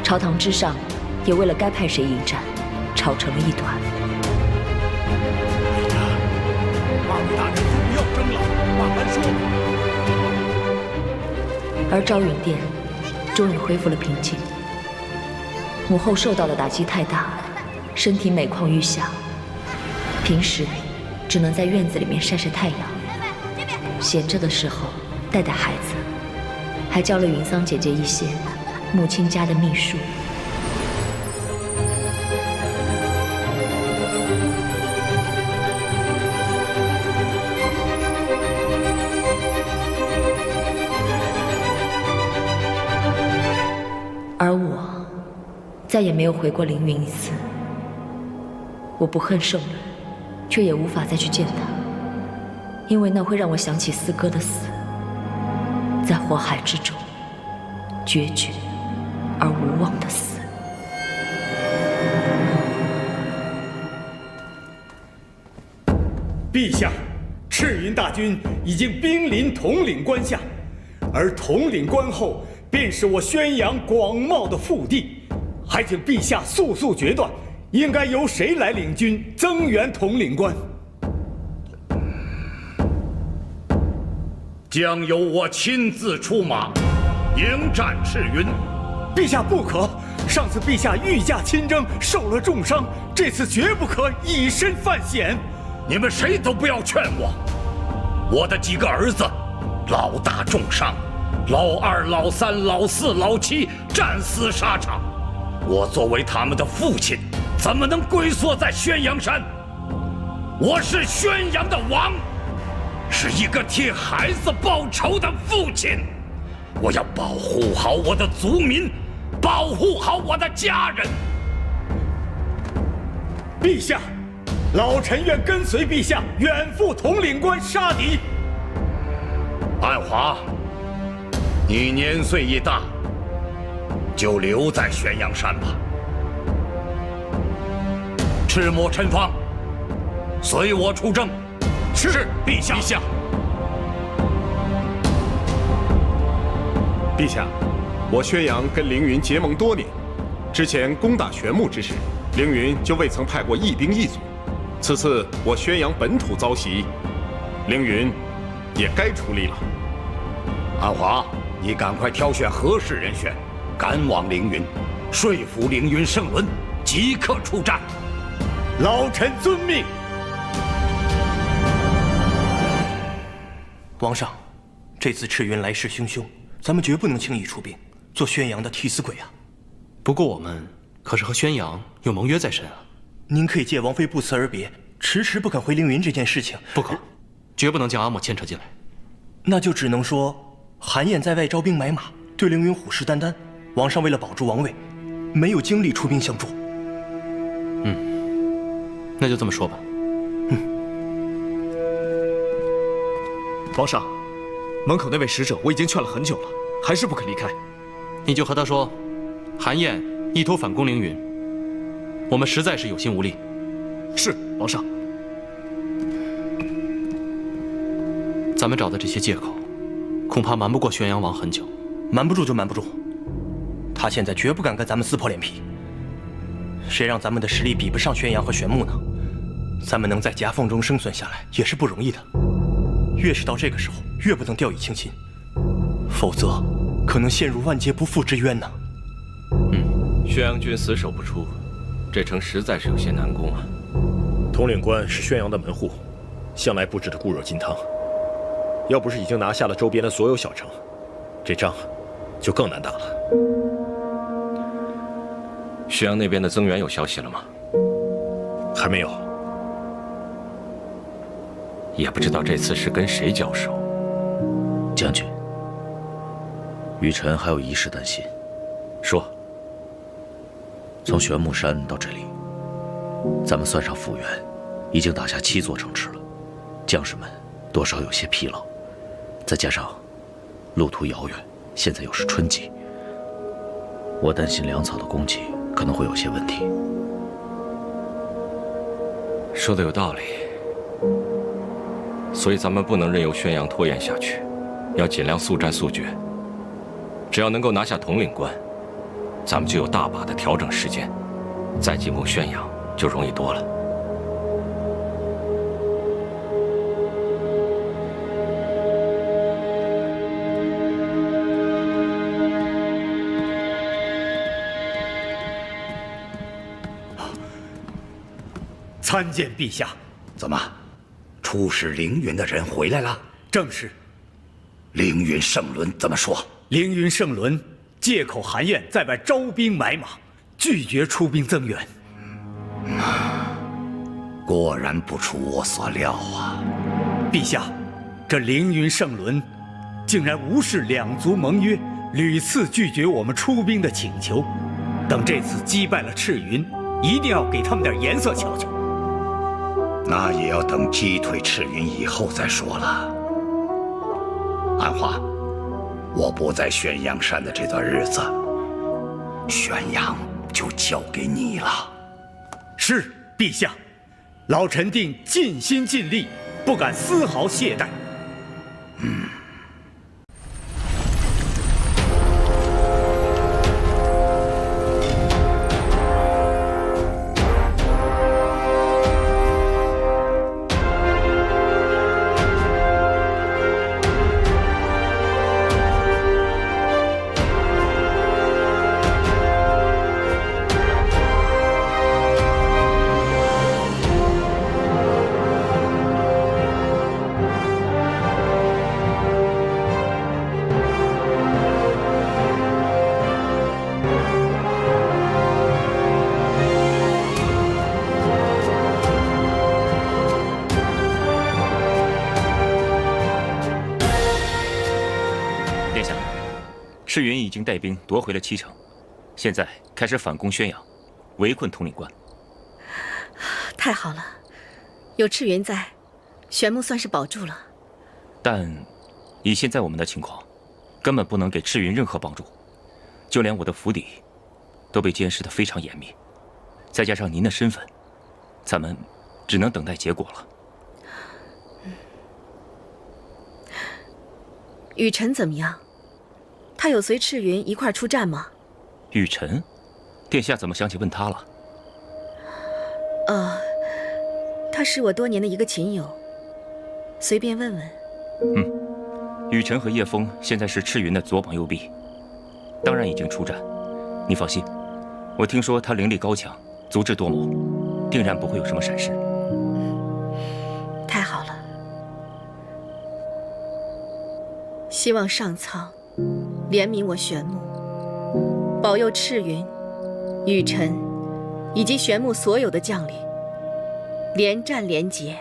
朝堂之上也为了该派谁迎战，吵成了一团。二位大人就不要争了，慢慢说。而昭云殿终于恢复了平静。母后受到的打击太大，身体每况愈下，平时只能在院子里面晒晒太阳，闲着的时候带带孩子，还教了云桑姐姐一些母亲家的秘术。而我再也没有回过凌云一次。我不恨圣女，却也无法再去见她，因为那会让我想起四哥的死，在火海之中，决绝而无望的死。陛下，赤云大军已经兵临统领关下，而统领关后便是我宣阳广袤的腹地，还请陛下速速决断，应该由谁来领军增援统领关？将由我亲自出马，迎战赤云。陛下不可！上次陛下御驾亲征，受了重伤，这次绝不可以身犯险。你们谁都不要劝我，我的几个儿子，老大重伤，老二、老三、老四、老七战死沙场，我作为他们的父亲，怎么能龟缩在宣阳山？我是宣阳的王，是一个替孩子报仇的父亲。我要保护好我的族民，保护好我的家人。陛下，老臣愿跟随陛下远赴统领关杀敌。安华，你年岁已大，就留在宣阳山吧。赤墨陈方，随我出征。是，陛下。陛下，我宣阳跟凌云结盟多年，之前攻打玄木之时，凌云就未曾派过一兵一卒。此次我宣阳本土遭袭，凌云也该出力了。安华，你赶快挑选合适人选，赶往凌云，说服凌云圣伦，即刻出战。老臣遵命。皇上，这次赤云来势汹汹，咱们绝不能轻易出兵，做宣阳的替死鬼啊！不过我们可是和宣阳有盟约在身啊。您可以借王妃不辞而别，迟迟不肯回凌云这件事情。不可，绝不能将阿莫牵扯进来。那就只能说，韩燕在外招兵买马，对凌云虎视眈眈。王上为了保住王位，没有精力出兵相助。那就这么说吧。皇上，门口那位使者我已经劝了很久了，还是不肯离开。你就和他说，韩燕意图反攻凌云，我们实在是有心无力。是，皇上。咱们找的这些借口，恐怕瞒不过宣阳王很久。瞒不住就瞒不住，他现在绝不敢跟咱们撕破脸皮。谁让咱们的实力比不上宣阳和玄木呢？咱们能在夹缝中生存下来也是不容易的。越是到这个时候，越不能掉以轻心，否则可能陷入万劫不复之冤呢。宣阳军死守不出，这城实在是有些难攻啊。统领关是宣阳的门户，向来布置的固若金汤。要不是已经拿下了周边的所有小城，这仗就更难打了。宣阳那边的增援有消息了吗？还没有。也不知道这次是跟谁交手。将军，雨辰还有一事担心。说。从玄木山到这里，咱们算上复原，已经打下7座城池了，将士们多少有些疲劳，再加上路途遥远，现在又是春季，我担心粮草的供给可能会有些问题。说的有道理，所以咱们不能任由宣阳拖延下去，要尽量速战速决。只要能够拿下统领关，咱们就有大把的调整时间，再进攻宣阳就容易多了。参见陛下。怎么，出使凌云的人回来了？正是。凌云圣伦怎么说？凌云圣伦借口韩晏在外招兵买马，拒绝出兵增援。果然不出我所料啊！陛下，这凌云圣伦竟然无视两族盟约，屡次拒绝我们出兵的请求。等这次击败了赤云，一定要给他们点颜色瞧瞧。那也要等击退赤云以后再说了。安华，我不在玄阳山的这段日子，玄阳就交给你了。是，陛下，老臣定尽心尽力，不敢丝毫懈怠。赤云已经带兵夺回了7城，现在开始反攻宣阳，围困统领关。太好了，有赤云在，玄木算是保住了。但以现在我们的情况，根本不能给赤云任何帮助，就连我的府邸都被监视得非常严密，再加上您的身份，咱们只能等待结果了。雨辰怎么样？他有随赤云一块出战吗？雨辰，殿下怎么想起问他了？他是我多年的一个琴友，随便问问。雨辰和叶枫现在是赤云的左膀右臂，当然已经出战。你放心，我听说他灵力高强，足智多谋，定然不会有什么闪失。太好了，希望上苍怜悯我玄木，保佑赤云、雨辰以及玄木所有的将领连战连捷，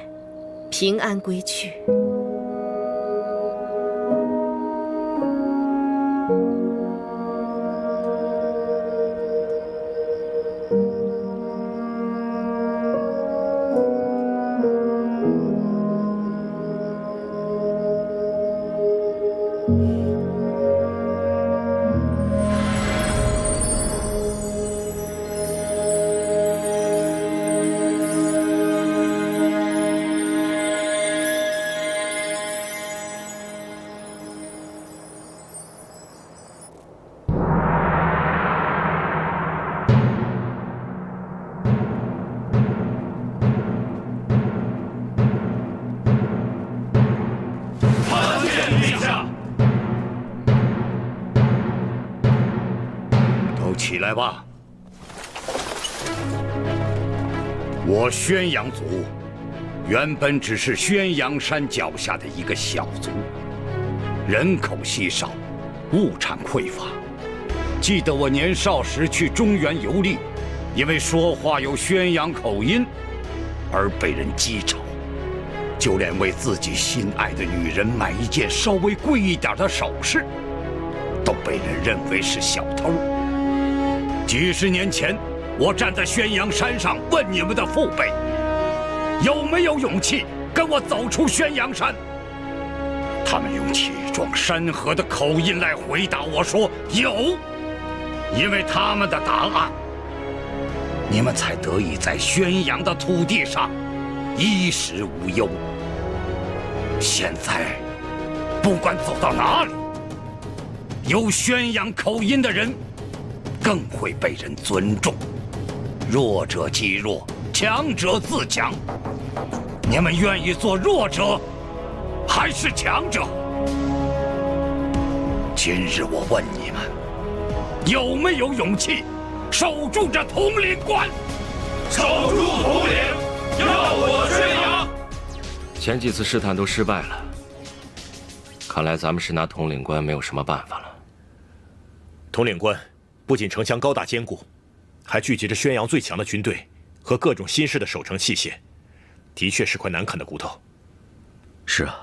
平安归去。起来吧！我宣阳族原本只是宣阳山脚下的一个小族，人口稀少，物产匮乏。记得我年少时去中原游历，因为说话有宣阳口音，而被人讥嘲。就连为自己心爱的女人买一件稍微贵一点的首饰，都被人认为是小偷。几十年前，我站在宣阳山上问你们的父辈，有没有勇气跟我走出宣阳山？他们用气壮山河的口音来回答我说有，因为他们的答案，你们才得以在宣阳的土地上衣食无忧。现在，不管走到哪里，有宣阳口音的人更会被人尊重。弱者即弱，强者自强。你们愿意做弱者，还是强者？今日我问你们，有没有勇气守住这统领关？守住统领，要我宣阳！前几次试探都失败了，看来咱们是拿统领关没有什么办法了。统领关不仅城墙高大坚固，还聚集着宣阳最强的军队和各种新式的守城器械，的确是块难啃的骨头。是啊，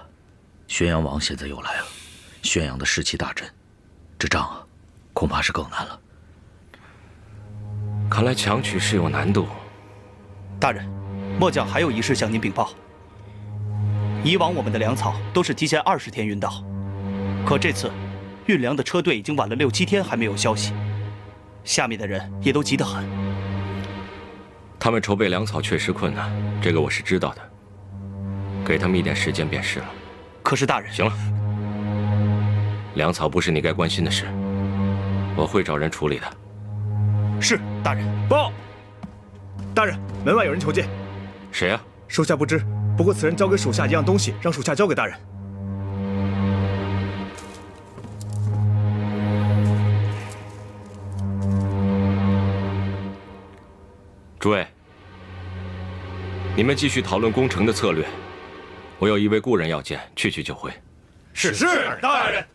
宣阳王现在又来了，宣阳的士气大振，这仗啊，恐怕是更难了。看来强取是有难度。大人，末将还有一事向您禀报。以往我们的粮草都是提前20天运到，可这次运粮的车队已经晚了6、7天还没有消息，下面的人也都急得很。他们筹备粮草确实困难，这个我是知道的。给他们一点时间便是了。可是大人，行了，粮草不是你该关心的事，我会找人处理的。是，大人。报，大人，门外有人求见。谁呀？属下不知，不过此人交给属下一样东西，让属下交给大人。诸位，你们继续讨论攻城的策略。我有一位故人要见，去就回。是大人。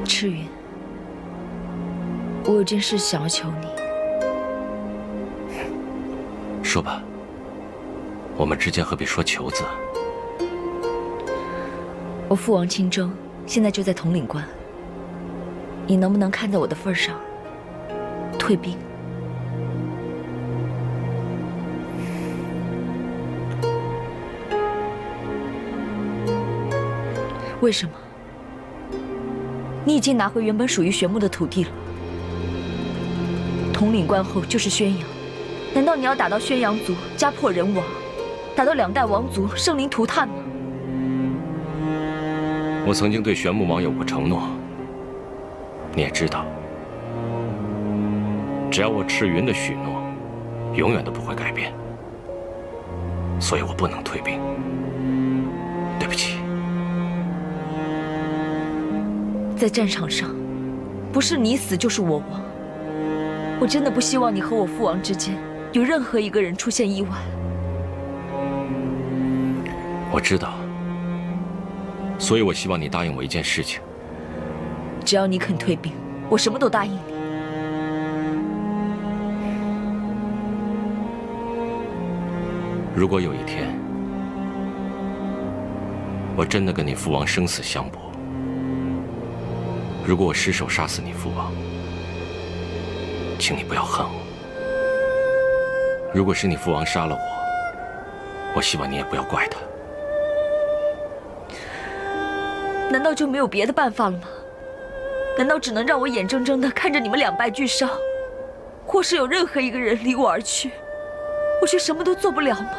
赤云，我有件事想要求你。说吧，我们之间何必说求字？我父王亲征现在就在统领关，你能不能看在我的份上，退兵？为什么？你已经拿回原本属于玄牧的土地了。统领关后就是宣阳，难道你要打到宣阳族家破人亡，打到2代王族生灵涂炭吗？我曾经对玄牧王有过承诺，你也知道，只要我赤云的许诺，永远都不会改变，所以我不能退兵。对不起。在战场上，不是你死就是我亡。我真的不希望你和我父王之间有任何一个人出现意外。我知道，所以我希望你答应我一件事情。只要你肯退兵，我什么都答应你。如果有一天，我真的跟你父王生死相搏，如果我失手杀死你父王，请你不要恨我。如果是你父王杀了我，我希望你也不要怪他。难道就没有别的办法了吗？难道只能让我眼睁睁地看着你们2败俱伤，或是有任何一个人离我而去，我却什么都做不了吗？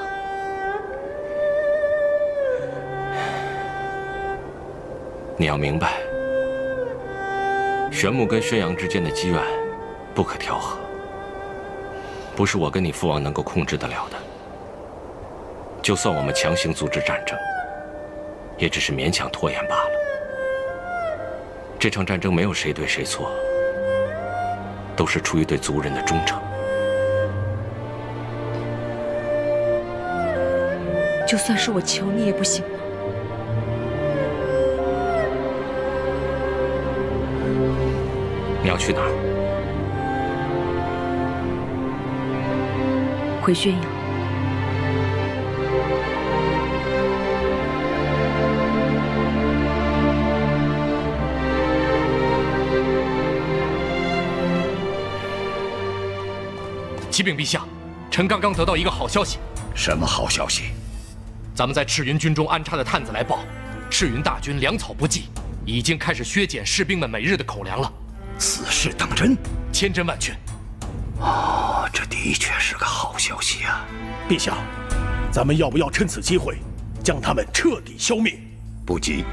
你要明白，玄牧跟宣阳之间的积怨不可调和，不是我跟你父王能够控制得了的。就算我们强行阻止战争，也只是勉强拖延罢了。这场战争没有谁对谁错，都是出于对族人的忠诚。就算是我求你也不行吗？你要去哪儿？回宣阳。启禀陛下，臣刚刚得到一个好消息。什么好消息？咱们在赤云军中安插的探子来报，赤云大军粮草不济，已经开始削减士兵们每日的口粮了。此事当真？千真万确。哦，这的确是个好消息啊！陛下，咱们要不要趁此机会将他们彻底消灭？不急，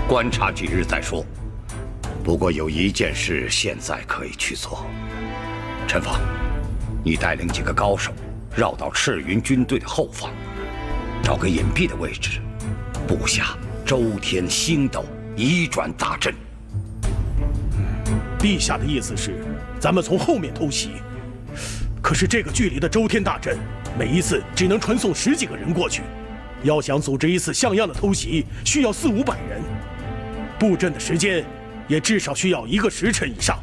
观察几日再说。不过有一件事现在可以去做。陈芳，你带领几个高手绕到赤云军队的后方，找个隐蔽的位置，布下周天星斗移转大阵。陛下的意思是，咱们从后面偷袭。可是这个距离的周天大阵，每一次只能传送10几个人过去，要想组织一次像样的偷袭，需要400-500人，布阵的时间也至少需要1个时辰以上。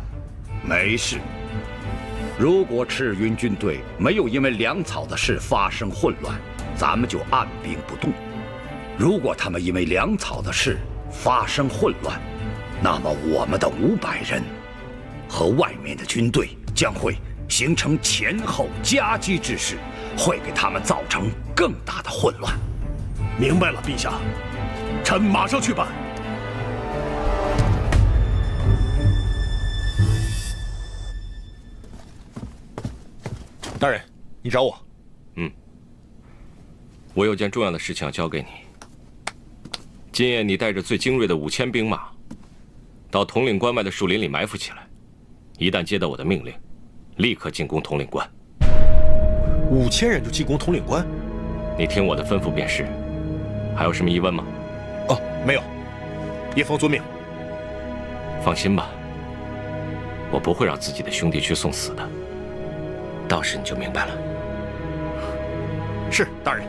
没事。如果赤云军队没有因为粮草的事发生混乱，咱们就按兵不动；如果他们因为粮草的事发生混乱，那么我们的500人和外面的军队将会形成前后夹击之势，会给他们造成更大的混乱。明白了，陛下，臣马上去办。大人，你找我？我有件重要的事情要交给你。今夜你带着最精锐的5000兵马，到统领关外的树林里埋伏起来。一旦接到我的命令，立刻进攻统领关。5000人就进攻统领关？你听我的吩咐便是。还有什么疑问吗？哦，没有。叶枫遵命。放心吧，我不会让自己的兄弟去送死的。到时你就明白了。是，大人。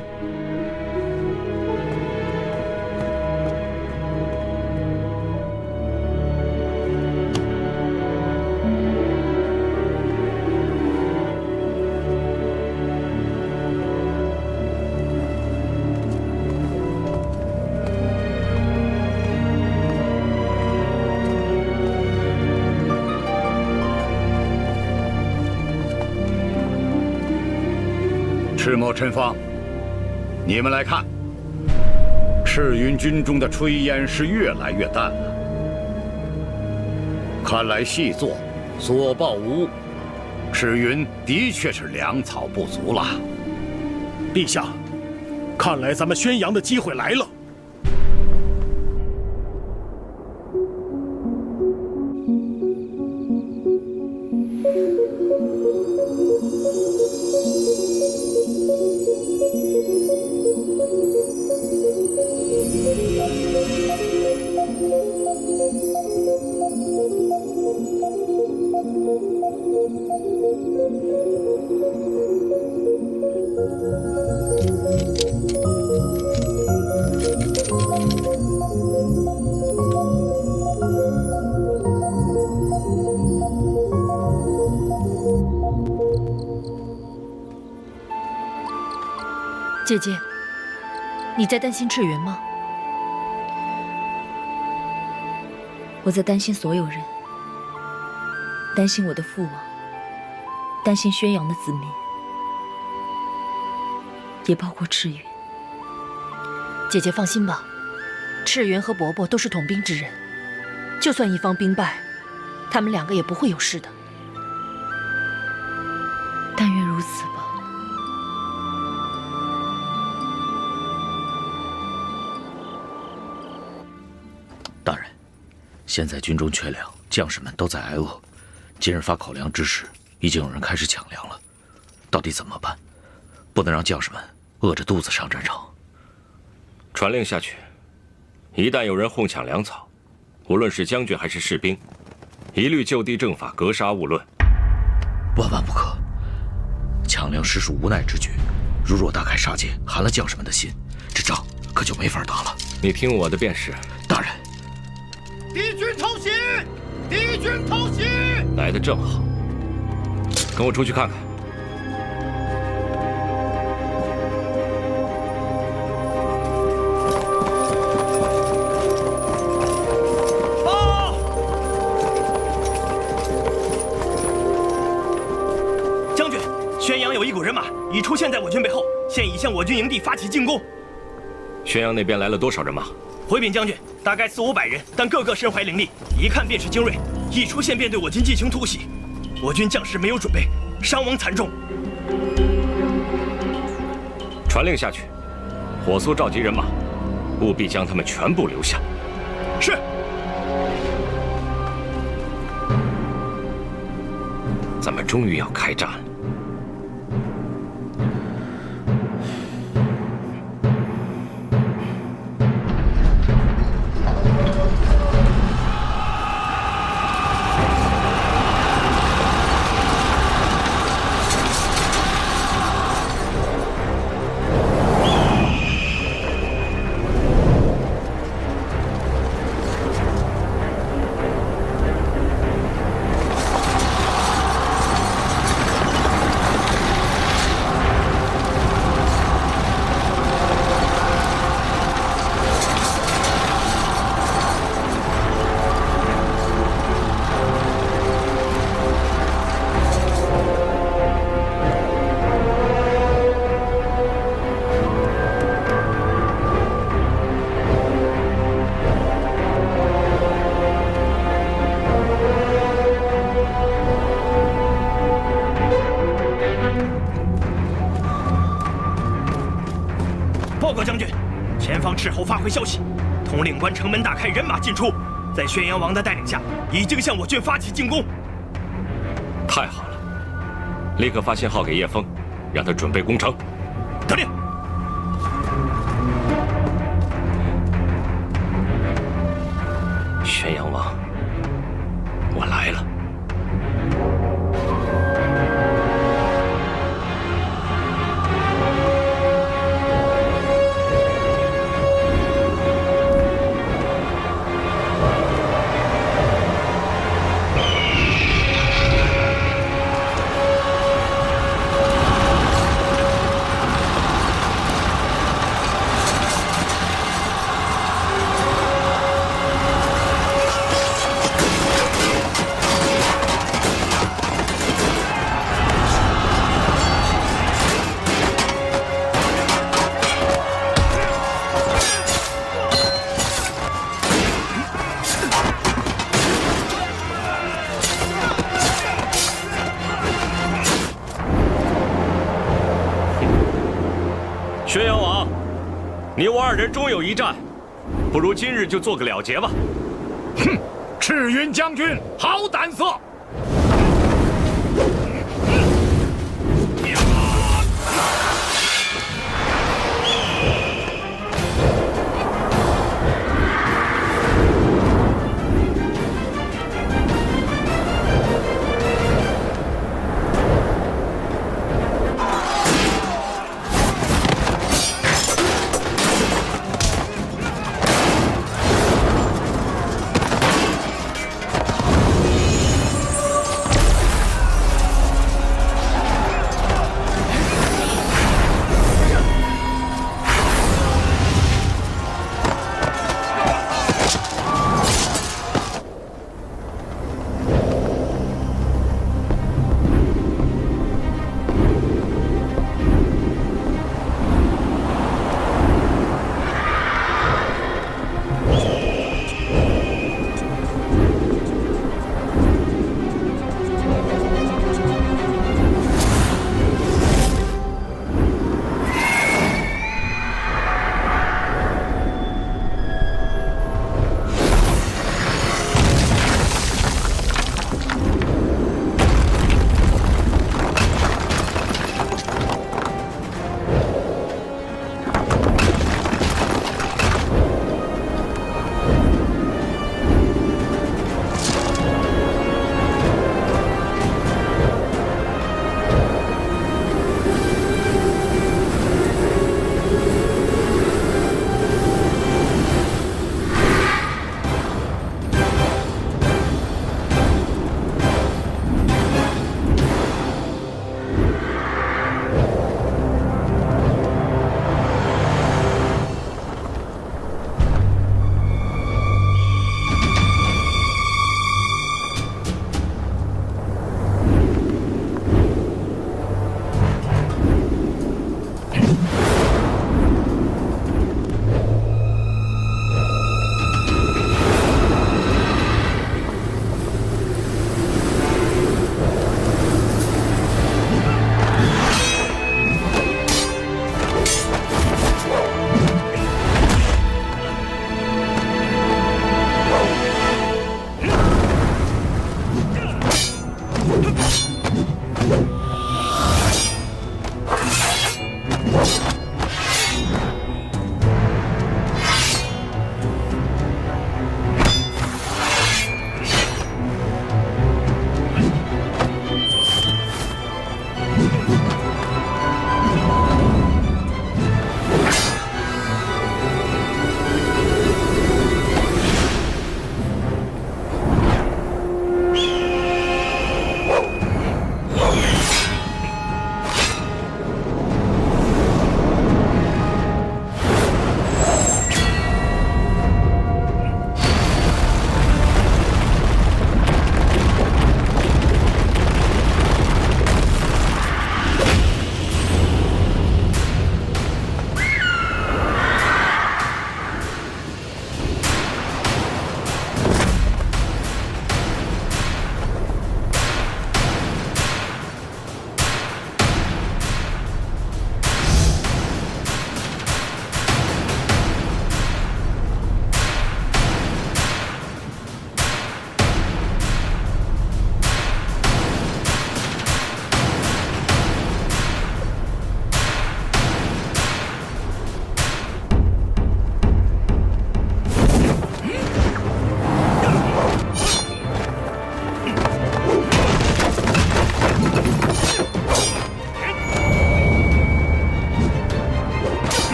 赤墨、陈芳，你们来看，赤云军中的炊烟是越来越淡了。看来细作所报无误，赤云的确是粮草不足了。陛下，看来咱们宣扬的机会来了。姐姐，你在担心赤云吗？我在担心所有人，担心我的父王，担心宣阳的子民，也包括赤云。姐姐放心吧，赤云和伯伯都是统兵之人，就算一方兵败，他们2个也不会有事的。但愿如此吧。大人，现在军中缺粮，将士们都在挨饿。今日发口粮之时，已经有人开始抢粮了。到底怎么办？不能让将士们饿着肚子上战场。传令下去，一旦有人哄抢粮草，无论是将军还是士兵，一律就地正法，格杀勿论。万万不可！抢粮实属无奈之举，如若大开杀戒，寒了将士们的心，这仗可就没法打了。你听我的便是。大人。敌军偷袭！敌军偷袭！来得正好，跟我出去看看。报！将军，宣阳有一股人马已出现在我军背后，现已向我军营地发起进攻。宣阳那边来了多少人马？回禀将军，大概400-500人，但个个身怀灵力，一看便是精锐。一出现便对我军进行突袭，我军将士没有准备，伤亡惨重。传令下去，火速召集人马，务必将他们全部留下。是。咱们终于要开战了。报告将军，前方斥候发回消息，统领关城门大开，人马进出，在宣阳王的带领下，已经向我军发起进攻。太好了，立刻发信号给叶枫，让他准备攻城。得令。宣阳王，我来了。宣阳王，你我二人终有一战，不如今日就做个了结吧。哼，赤云将军好胆色！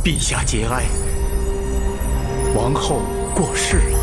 陛下节哀，王后过世了。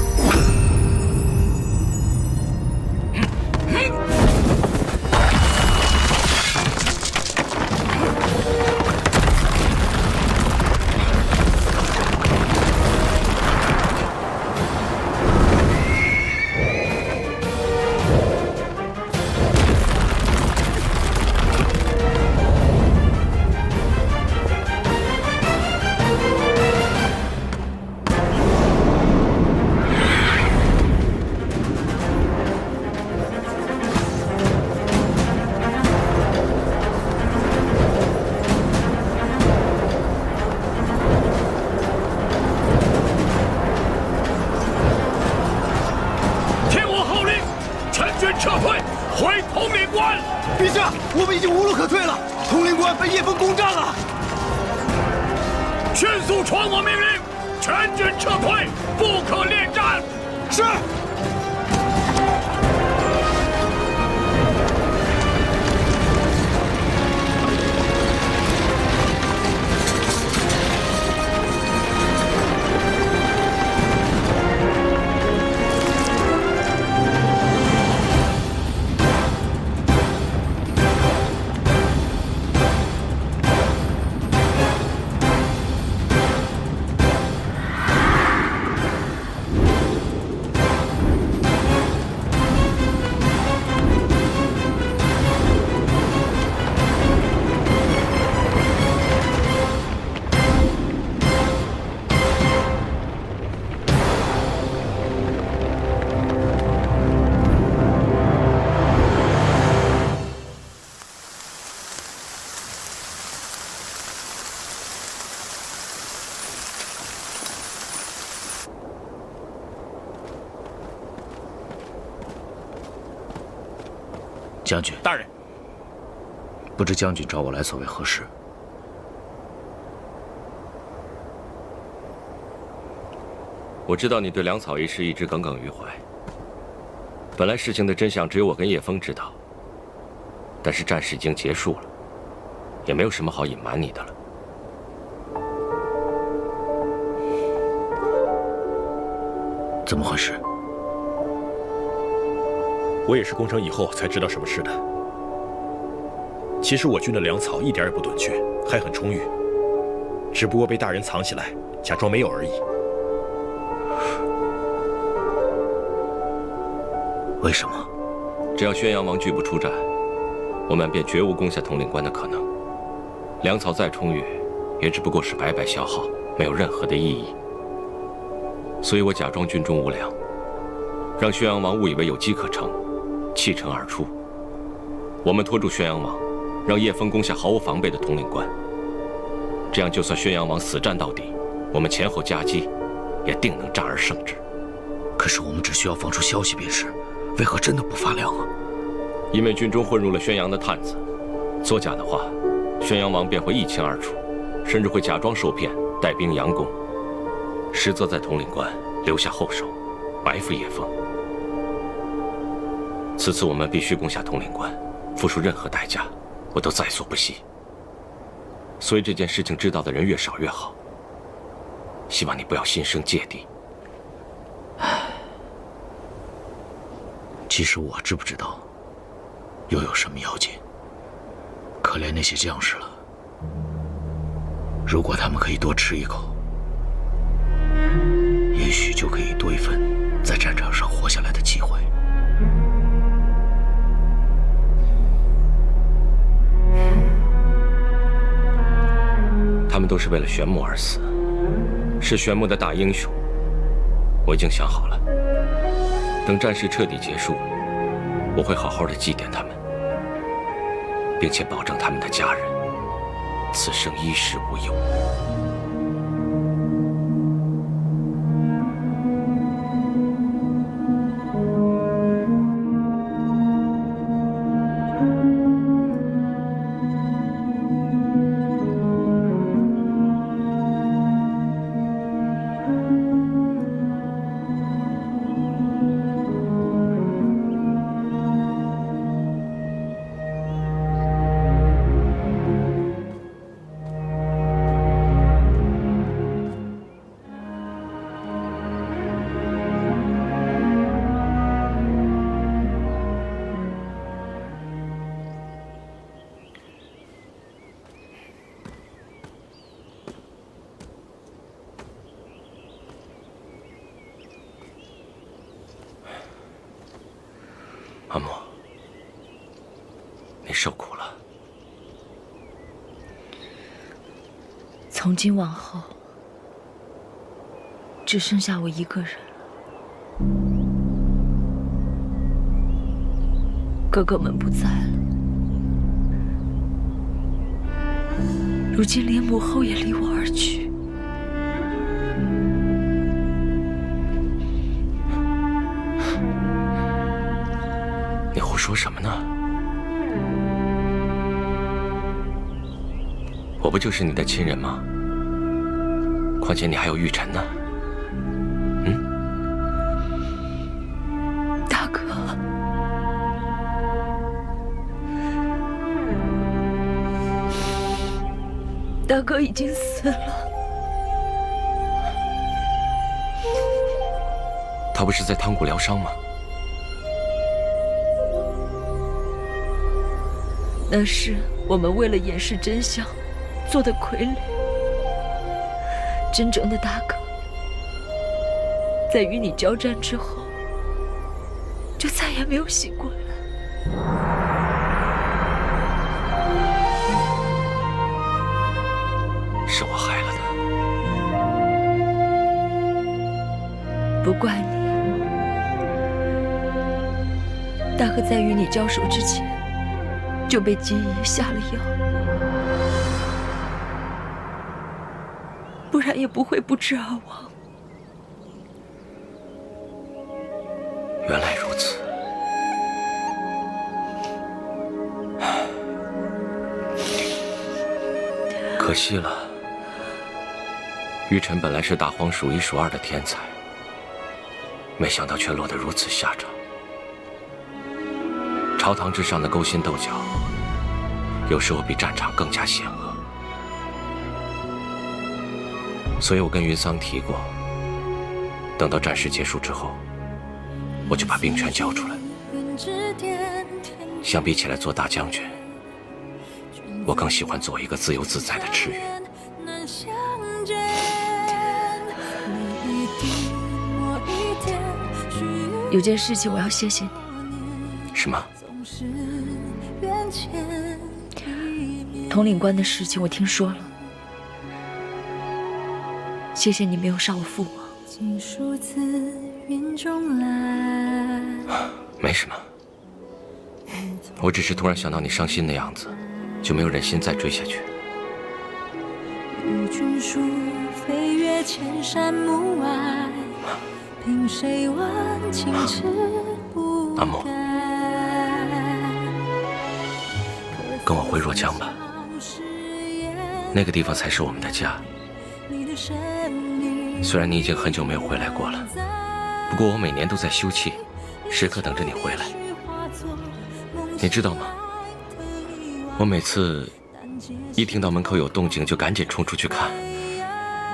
将军，大人，不知将军找我来所为何事？我知道你对粮草一事一直耿耿于怀。本来事情的真相只有我跟叶枫知道，但是战事已经结束了，也没有什么好隐瞒你的了。怎么回事？我也是攻城以后才知道什么事的。其实我军的粮草一点也不短缺，还很充裕，只不过被大人藏起来，假装没有而已。为什么？只要宣阳王拒不出战，我们便绝无攻下统领关的可能。粮草再充裕，也只不过是白白消耗，没有任何的意义。所以我假装军中无粮，让宣阳王误以为有机可乘，弃城而出。我们拖住宣阳王，让叶枫攻下毫无防备的统领关。这样，就算宣阳王死战到底，我们前后夹击，也定能战而胜之。可是我们只需要放出消息便是，为何真的不发粮啊？因为军中混入了宣阳的探子，作假的话，宣阳王便会一清二楚，甚至会假装受骗，带兵佯攻，实则在统领关留下后手，埋伏叶枫。此次我们必须攻下统领关，付出任何代价，我都在所不惜。所以这件事情知道的人越少越好。希望你不要心生芥蒂。其实我知不知道，又有什么要紧？可怜那些将士了。如果他们可以多吃一口，也许就可以多一份在战场上活下来的机会。他们都是为了玄木而死，是玄木的大英雄。我已经想好了，等战事彻底结束，我会好好的祭奠他们，并且保证他们的家人此生衣食无忧。从今往后，只剩下我一个人了。哥哥们不在了，如今连母后也离我而去。你胡说什么呢？我不就是你的亲人吗？况且你还有玉宸呢。大哥，大哥已经死了。他不是在汤谷疗伤吗？那是我们为了掩饰真相做的傀儡。真正的大哥，在与你交战之后，就再也没有醒过来。是我害了他。不怪你。大哥在与你交手之前，就被姬姨下了药，不然也不会不治而亡。原来如此。可惜了，玉宸本来是大荒数一数二的天才，没想到却落得如此下场。朝堂之上的勾心斗角，有时候比战场更加险恶。所以我跟云桑提过，等到战事结束之后，我就把兵权交出来。相比起来做大将军，我更喜欢做一个自由自在的赤云。有件事情我要谢谢你。什么？统领官的事情我听说了，谢谢你没有杀我父王。没什么，我只是突然想到你伤心的样子，就没有忍心再追下去。君书飞越千山暮霭，凭谁问青池不改。阿木，跟我回若江吧，那个地方才是我们的家。虽然你已经很久没有回来过了，不过我每年都在休憩，时刻等着你回来。你知道吗？我每次一听到门口有动静，就赶紧冲出去看，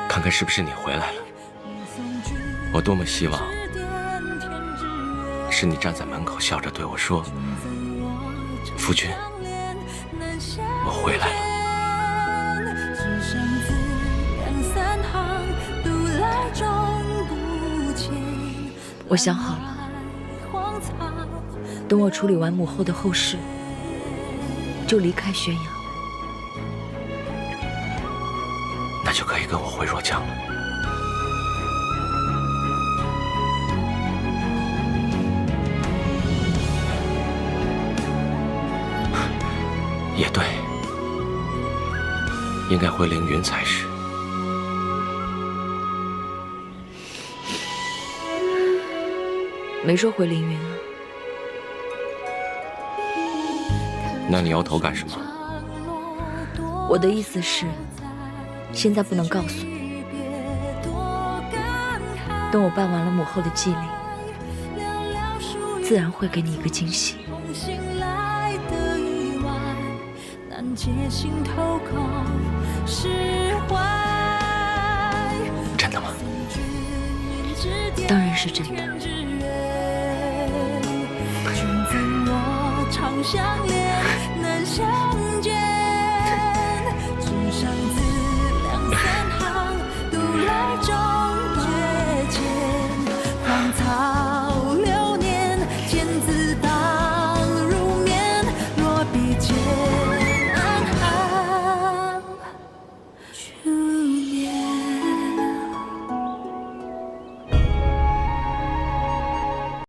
看看是不是你回来了。我多么希望是你站在门口笑着对我说：“夫君，我回来了。”我想好了，等我处理完母后的后事，就离开宣阳。那就可以跟我回若江了。也对，应该回凌云才是。没说回凌云啊。那你摇头干什么？我的意思是，现在不能告诉你。等我办完了母后的祭礼，自然会给你一个惊喜。真的吗？当然是真的。君赠我长相恋，难相见。